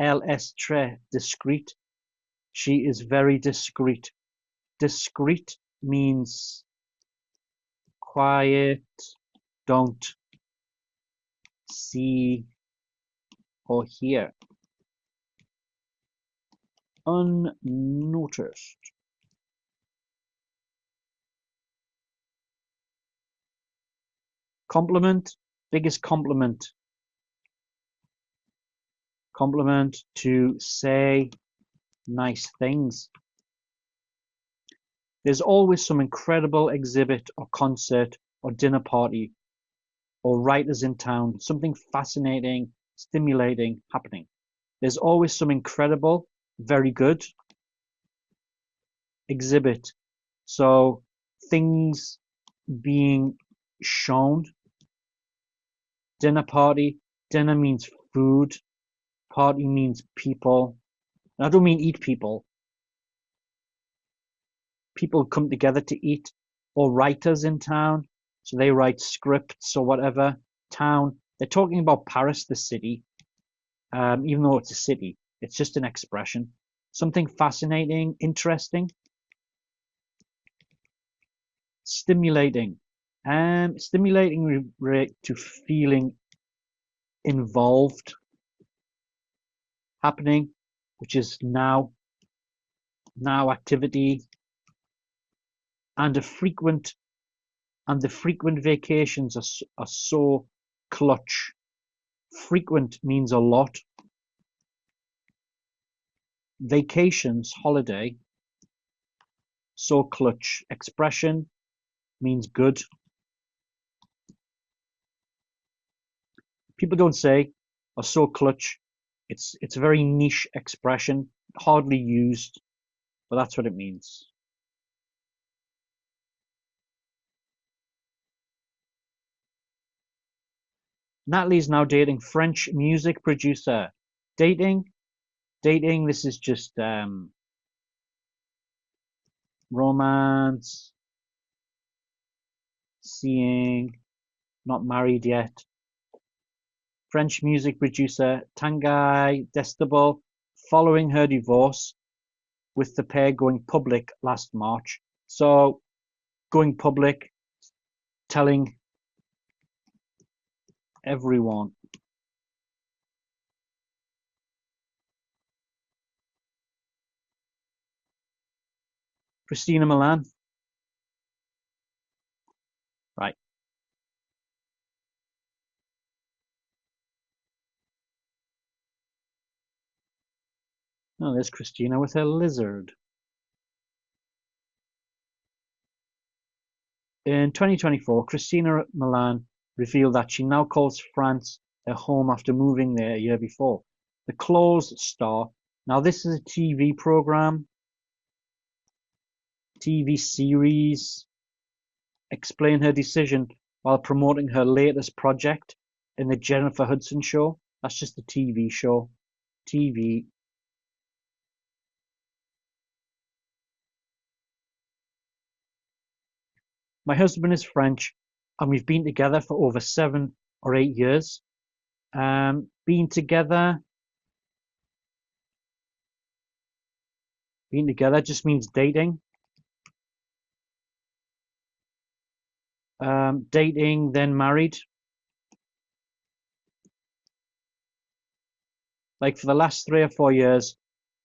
elle est très discrète. She is very discreet. Discreet means quiet, don't see or hear. Unnoticed. Compliment, biggest compliment. Compliment, to say nice things. There's always some incredible exhibit or concert or dinner party or writers in town, something fascinating, stimulating happening. There's always some incredible, very good exhibit. So things being shown. Dinner party. Dinner means food. Party means people. And I don't mean eat people. People come together to eat. Or writers in town. So they write scripts or whatever. Town. They're talking about Paris, the city. Even though it's a city. It's just an expression. Something fascinating, interesting. Stimulating. Stimulating relate to feeling involved. Happening, which is now activity. And the frequent vacations are so clutch. Frequent means a lot. Vacations, holiday. So clutch. Expression means good. People don't say are so clutch. It's a very niche expression, hardly used, but that's what it means. Natalie's now dating French music producer. Dating, this is just romance. seeing, not married yet. French music producer Tanguy Destable, following her divorce, with the pair going public last March. So, going public, telling everyone. Christina Milian. Right. Oh, there's Christina with her lizard. In 2024, Christina Milian revealed that she now calls France her home after moving there a year before. The Close star. Now, this is a TV program, TV series, explained her decision while promoting her latest project in the Jennifer Hudson Show. That's just a TV show. TV. My husband is French, and we've been together for over 7 or 8 years. Being together just means dating. Dating, then married. Like for the last 3 or 4 years,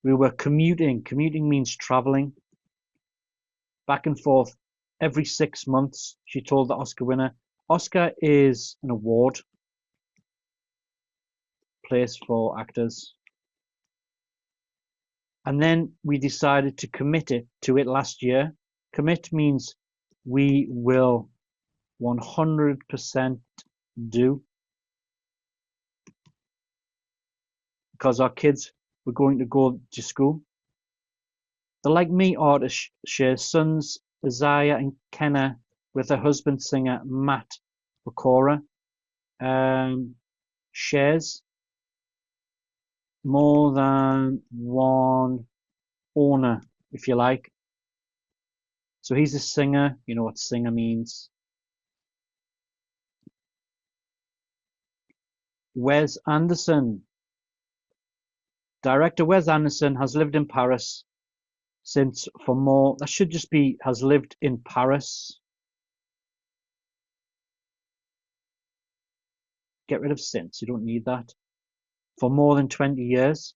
we were commuting. Commuting means traveling back and forth every 6 months, she told the Oscar winner. Oscar is an award place for actors. And then we decided to commit to it last year. Commit means we will 100% do, because our kids were going to go to school. The Like Me artist shares sons Isaiah and Kenna with her husband singer Matt Pokora. Shares more than one owner, if you like. So he's a singer. You know what singer means. Wes Anderson. Director Wes Anderson has lived in Paris since for more. That should just be has lived in Paris. Get rid of since. You don't need that. For more than 20 years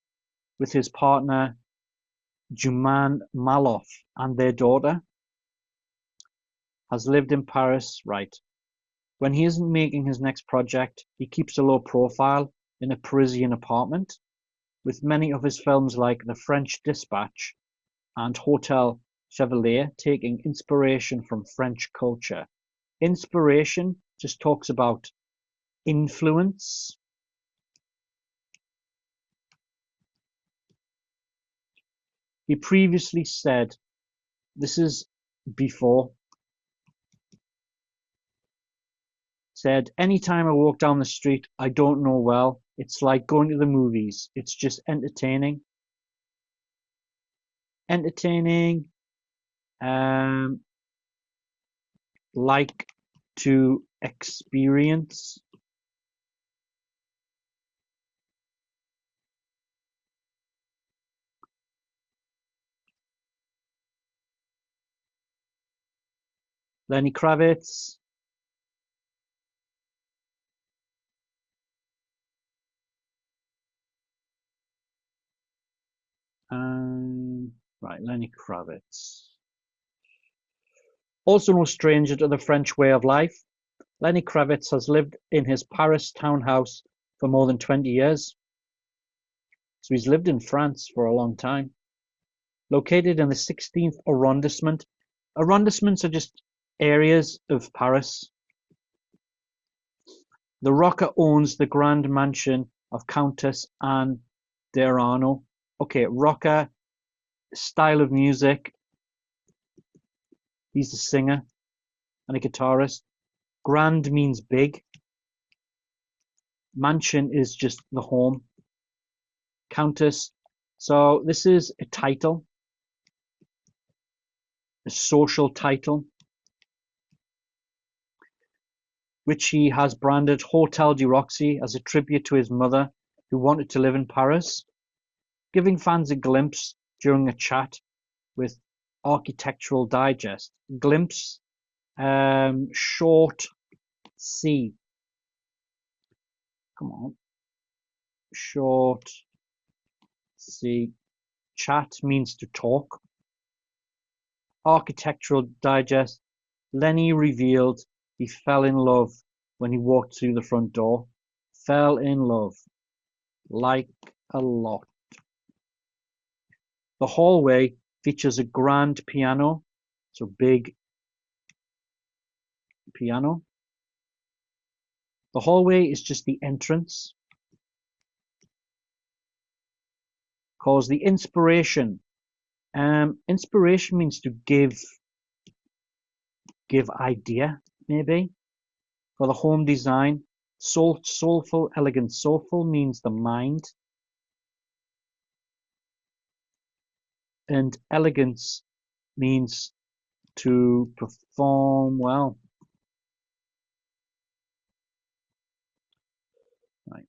with his partner Juman Maloff and their daughter. Has lived in Paris, right. When he isn't making his next project, he keeps a low profile in a Parisian apartment, with many of his films like The French Dispatch and Hotel Chevalier taking inspiration from French culture. Inspiration just talks about influence. He previously said, this is before, said, anytime I walk down the street I don't know well, it's like going to the movies. It's just entertaining. Like to experience. Lenny Kravitz. Right, Lenny Kravitz. Also no stranger to the French way of life, Lenny Kravitz has lived in his Paris townhouse for more than 20 years. So he's lived in France for a long time. Located in the 16th arrondissement. Arrondissements are just areas of Paris. The rocker owns the grand mansion of Countess Anne d'Erano. Okay, rocker, style of music. He's a singer and a guitarist. Grand means big. Mansion is just the home. Countess. So this is a title, a social title. which he has branded Hotel du Roxy as a tribute to his mother, who wanted to live in Paris, giving fans a glimpse during a chat with Architectural Digest. Glimpse, short C. Come on. Short C. Chat means to talk. Architectural Digest. Lenny revealed he fell in love when he walked through the front door. Fell in love. Like a lot. The hallway features a grand piano, so big piano. The hallway is just the entrance. Calls the inspiration. Inspiration means to give idea, maybe, for the home design. Soulful, elegant. Soulful means the mind. And elegance means to perform well. Right.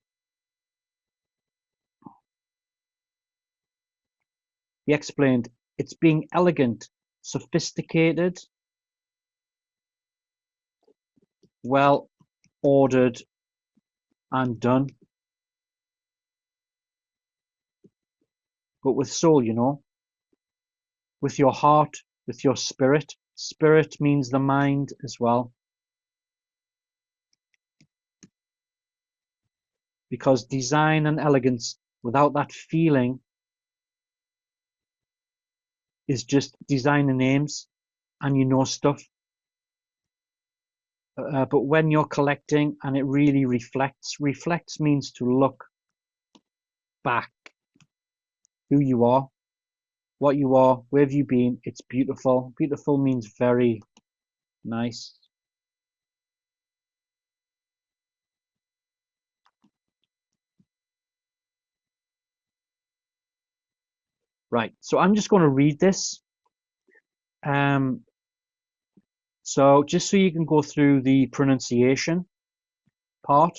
He explained, it's being elegant, sophisticated, well ordered and done. But with soul, you know, with your heart, with your spirit. Spirit means the mind as well. Because design and elegance without that feeling is just designer names and you know stuff. But when you're collecting and it really reflects means to look back. Who you are, what you are, where have you been? It's beautiful. Beautiful means very nice. Right, so I'm just going to read this. So just so you can go through the pronunciation part.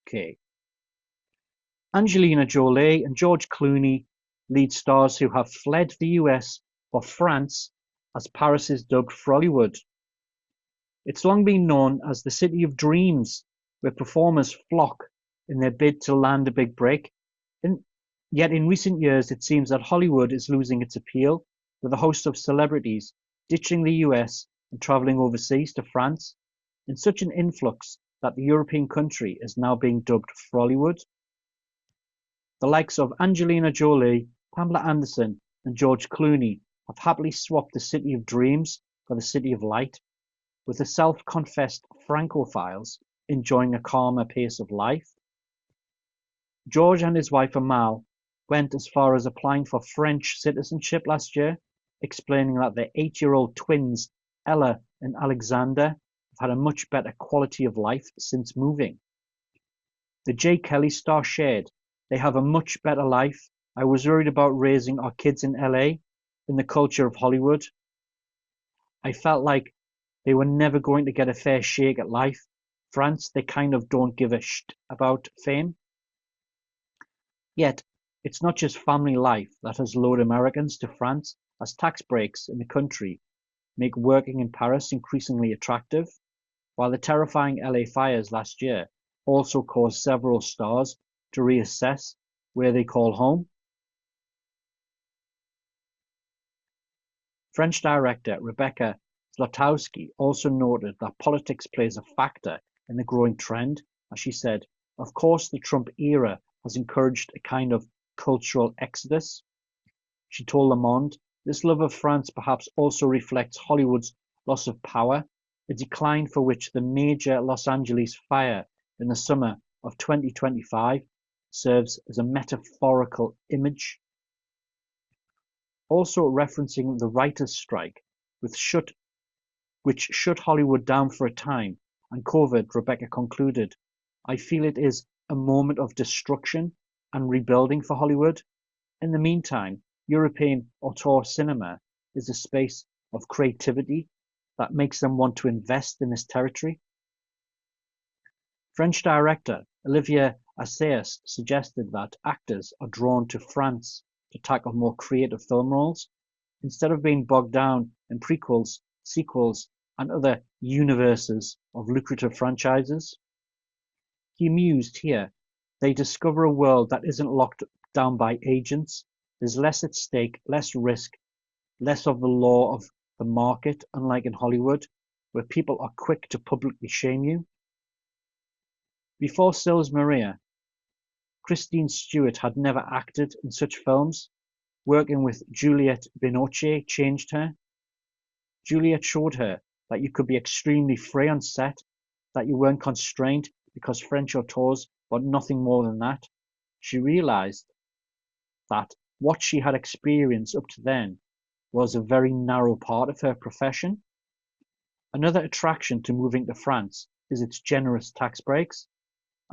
Okay. Angelina Jolie and George Clooney, lead stars who have fled the US for France as Paris is dubbed Frollywood. It's long been known as the City of Dreams, where performers flock in their bid to land a big break. Yet in recent years, it seems that Hollywood is losing its appeal, with a host of celebrities ditching the US and traveling overseas to France, in such an influx that the European country is now being dubbed Frollywood. The likes of Angelina Jolie, Pamela Anderson, and George Clooney have happily swapped the City of Dreams for the City of Light, with the self-confessed Francophiles enjoying a calmer pace of life. George and his wife Amal went as far as applying for French citizenship last year, explaining that their 8-year-old twins, Ella and Alexander, have had a much better quality of life since moving. The J. Kelly star shared, they have a much better life. I was worried about raising our kids in LA, in the culture of Hollywood. I felt like they were never going to get a fair shake at life. France, they kind of don't give a shit about fame. Yet, it's not just family life that has lured Americans to France, as tax breaks in the country make working in Paris increasingly attractive, while the terrifying LA fires last year also caused several stars to reassess where they call home. French director Rebecca Zlotowski also noted that politics plays a factor in the growing trend, as she said, of course the Trump era has encouraged a kind of cultural exodus. She told Le Monde, this love of France perhaps also reflects Hollywood's loss of power, a decline for which the major Los Angeles fire in the summer of 2025 serves as a metaphorical image. Also referencing the writers' strike, which shut Hollywood down for a time, and COVID, Rebecca concluded, I feel it is a moment of destruction and rebuilding for Hollywood. In the meantime, European auteur cinema is a space of creativity that makes them want to invest in this territory. French director Olivier Assayas suggested that actors are drawn to France to tackle more creative film roles, instead of being bogged down in prequels, sequels, and other universes of lucrative franchises. He mused here, they discover a world that isn't locked down by agents, there's less at stake, less risk, less of the law of the market, unlike in Hollywood, where people are quick to publicly shame you. Before Sils Maria, Kristen Stewart had never acted in such films. Working with Juliette Binoche changed her. Juliette showed her that you could be extremely free on set, that you weren't constrained because French auteurs were nothing more than that. She realized that what she had experienced up to then was a very narrow part of her profession. Another attraction to moving to France is its generous tax breaks.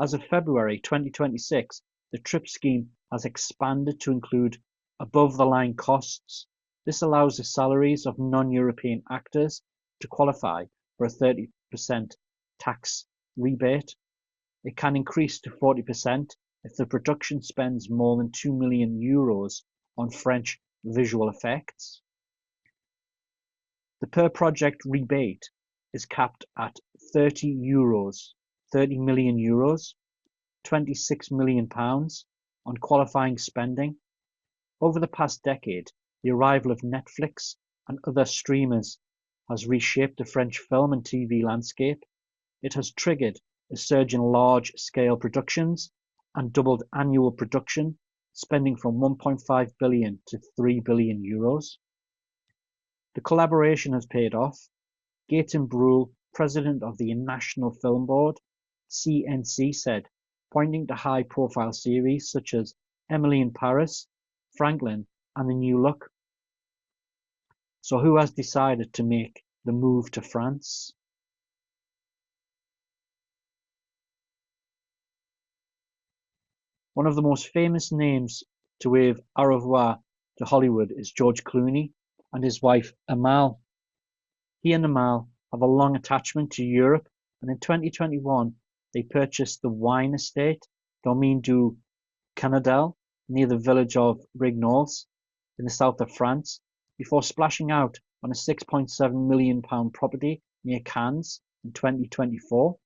As of February 2026, the TRIP scheme has expanded to include above-the-line costs. This allows the salaries of non-European actors to qualify for a 30% tax rebate. It can increase to 40% if the production spends more than €2 million on French visual effects. The per-project rebate is capped at €30, €30 million, £26 million on qualifying spending. Over the past decade, the arrival of Netflix and other streamers has reshaped the French film and TV landscape. It has triggered a surge in large-scale productions and doubled annual production spending from €1.5 billion to €3 billion. The collaboration has paid off. Gaëtan Brul, president of the National Film Board, CNC, said, pointing to high-profile series such as Emily in Paris, Franklin, and The New Look. So who has decided to make the move to France? One of the most famous names to wave au revoir to Hollywood is George Clooney and his wife Amal. He and Amal have a long attachment to Europe, and in 2021 they purchased the wine estate Domaine du Canadel near the village of Brignoles in the south of France, before splashing out on a £6.7 million property near Cannes in 2024.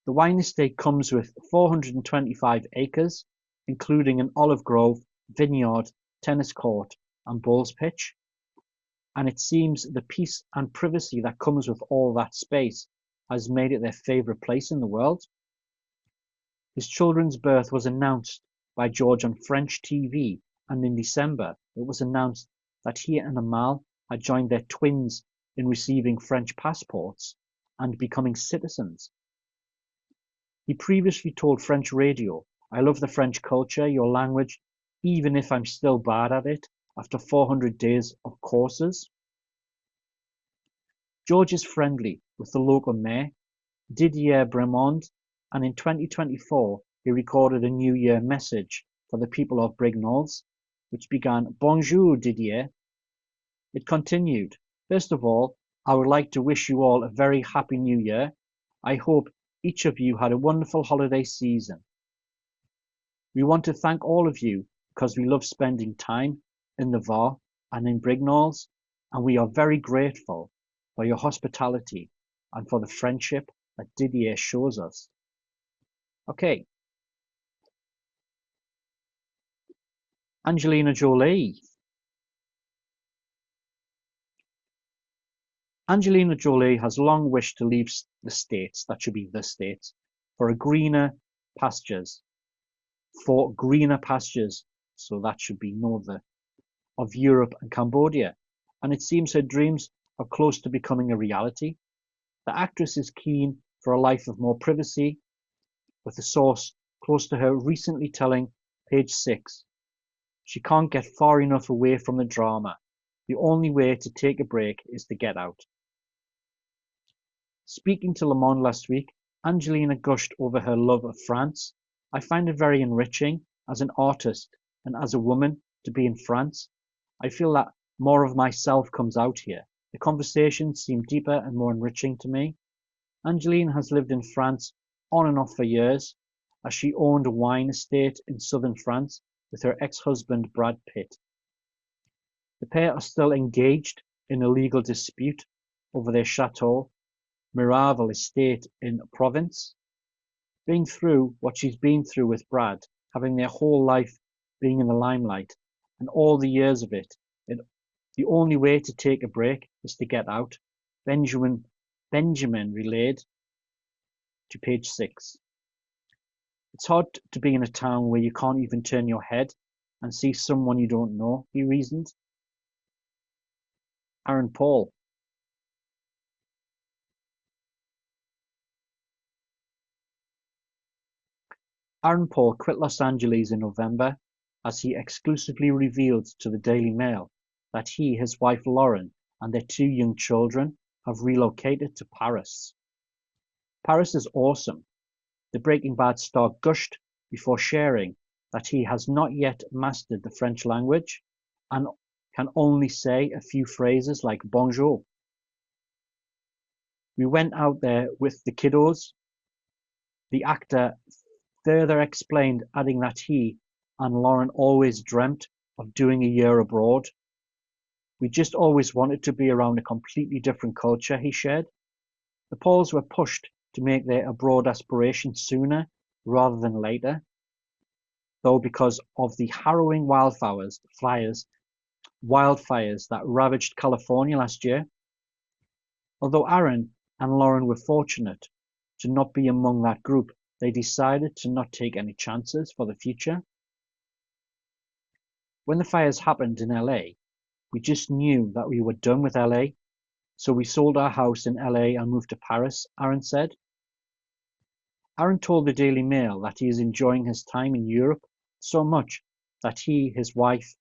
The wine estate comes with 425 acres, including an olive grove, vineyard, tennis court, and bowls pitch. And it seems the peace and privacy that comes with all that space has made it their favourite place in the world. His children's birth was announced by George on French TV, and in December it was announced that he and Amal had joined their twins in receiving French passports and becoming citizens. He previously told French radio, "I love the French culture, your language, even if I'm still bad at it after 400 days of courses." George is friendly with the local mayor, Didier Bremond, and in 2024 he recorded a New Year message for the people of Brignoles, which began, "Bonjour Didier." It continued, "First of all, I would like to wish you all a very happy New Year. I hope each of you had a wonderful holiday season. We want to thank all of you because we love spending time in the Var and in Brignoles, and we are very grateful for your hospitality and for the friendship that Didier shows us." Okay. Angelina Jolie. Angelina Jolie has long wished to leave the States, that should be the States, for greener pastures. For greener pastures, so that should be northern, of Europe and Cambodia. And it seems her dreams are close to becoming a reality. The actress is keen for a life of more privacy, with a source close to her recently telling Page 6, she can't get far enough away from the drama. The only way to take a break is to get out. Speaking to Le Monde last week, Angelina gushed over her love of France. "I find it very enriching as an artist and as a woman to be in France. I feel that more of myself comes out here. The conversations seem deeper and more enriching to me. Angelina has lived in France on and off for years, as she owned a wine estate in southern France with her ex-husband Brad Pitt. The pair are still engaged in a legal dispute over their Chateau Miraval estate in Provence. Being through what she's been through with Brad, having their whole life being in the limelight, and all the years of it, the only way to take a break is to get out. Benjamin relayed to page 6. It's hard to be in a town where you can't even turn your head and see someone you don't know, he reasoned. Aaron Paul. Aaron Paul quit Los Angeles in November as he exclusively revealed to the Daily Mail that he, his wife Lauren, and their 2 young children have relocated to Paris. Paris is awesome. The Breaking Bad star gushed before sharing that he has not yet mastered the French language and can only say a few phrases like bonjour. We went out there with the kiddos. The actor further explained, adding that he and Lauren always dreamt of doing a year abroad. We just always wanted to be around a completely different culture, he shared. The Pauls were pushed to make their abroad aspirations sooner rather than later, though because of the harrowing wildfires that ravaged California last year. Although Aaron and Lauren were fortunate to not be among that group, they decided to not take any chances for the future. When the fires happened in LA, we just knew that we were done with LA, so we sold our house in LA and moved to Paris, Aaron said. Aaron told the Daily Mail that he is enjoying his time in Europe so much that he, his wife,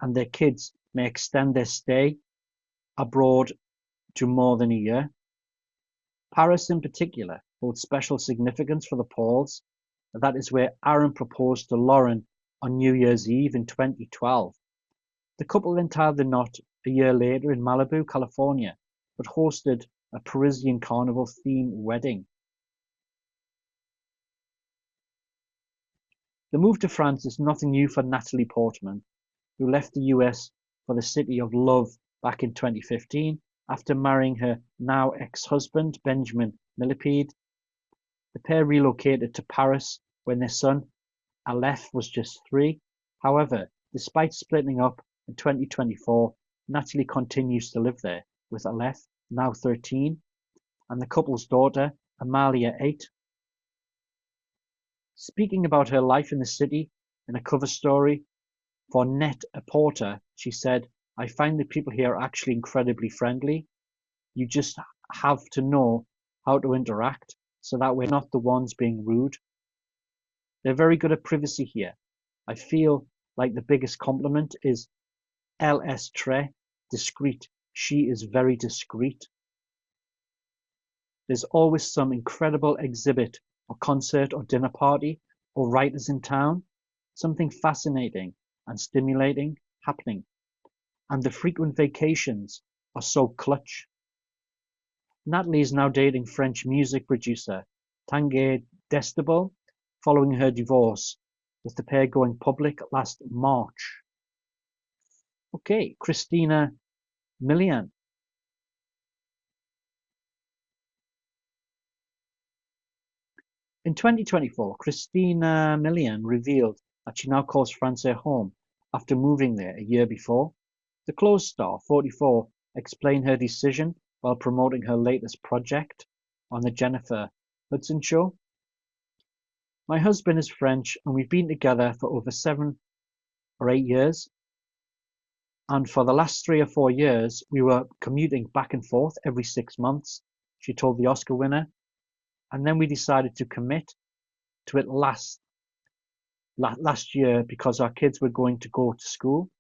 and their kids may extend their stay abroad to more than a year. Paris in particular holds special significance for the Pauls. That is where Aaron proposed to Lauren on New Year's Eve in 2012. The couple then tied the knot a year later in Malibu, California, but hosted a Parisian carnival-themed wedding. The move to France is nothing new for Natalie Portman, who left the US for the City of Love back in 2015 after marrying her now ex-husband Benjamin Millepied. The pair relocated to Paris when their son Aleph was just 3. However, despite splitting up in 2024, Natalie continues to live there with Aleph, now 13, and the couple's daughter, Amalia, 8. Speaking about her life in the city in a cover story for Net-a-Porter, she said, "I find the people here are actually incredibly friendly. You just have to know how to interact so that we're not the ones being rude. They're very good at privacy here. I feel like the biggest compliment is elle est très discrète. She is very discreet. There's always some incredible exhibit or concert or dinner party or writers in town, something fascinating and stimulating happening, and the frequent vacations are so clutch." Natalie is now dating French music producer Tanguy Destable following her divorce, with the pair going public last March. Okay, Christina Milian. In 2024, Christina Milian revealed that she now calls France her home after moving there a year before. The Close star, 44, explained her decision while promoting her latest project on the Jennifer Hudson Show. "My husband is French and we've been together for over 7 or 8 years. And for the last 3 or 4 years, we were commuting back and forth every 6 months," she told the Oscar winner. "And then we decided to commit to it last year because our kids were going to go to school."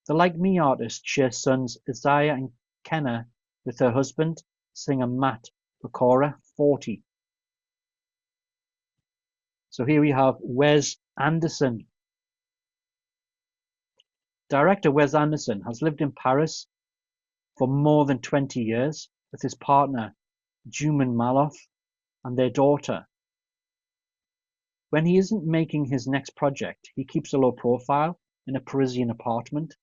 The Like Me artist shares sons Isaiah and Kenna with her husband, singer Matt Pecora, 40. So here we have Wes Anderson. Director Wes Anderson has lived in Paris for more than 20 years with his partner, Juman Malouf, and their daughter. When he isn't making his next project, he keeps a low profile in a Parisian apartment.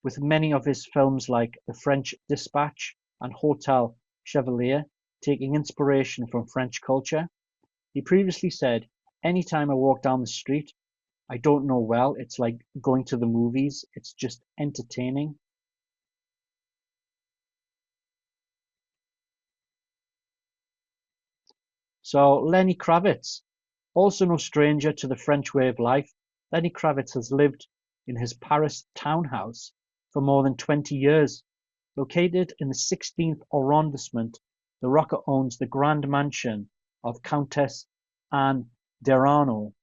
With many of his films like The French Dispatch and Hotel Chevalier taking inspiration from French culture, he previously said, "Anytime I walk down the street, I don't know well, it's like going to the movies, it's just entertaining." So Lenny Kravitz, also no stranger to the French way of life, Lenny Kravitz has lived in his Paris townhouse for more than 20 years. Located in the 16th arrondissement, the rocker owns the grand mansion of Countess Anne d'Erano,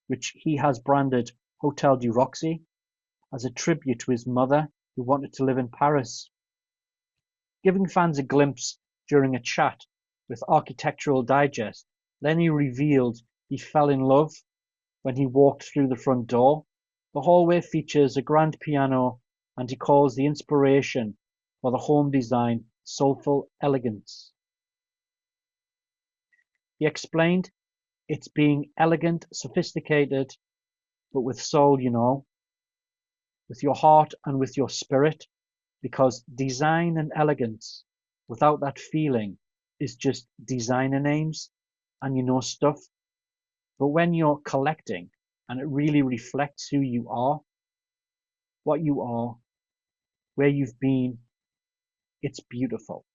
which he has branded Hotel du Roxy, as a tribute to his mother, who wanted to live in Paris. Giving fans a glimpse during a chat with Architectural Digest, Lenny revealed he fell in love when he walked through the front door. The hallway features a grand piano, and he calls the inspiration for the home design soulful elegance. He explained, "It's being elegant, sophisticated, but with soul, with your heart and with your spirit, because design and elegance without that feeling is just designer names and stuff. But when you're collecting and it really reflects who you are, what you are, where you've been, it's beautiful."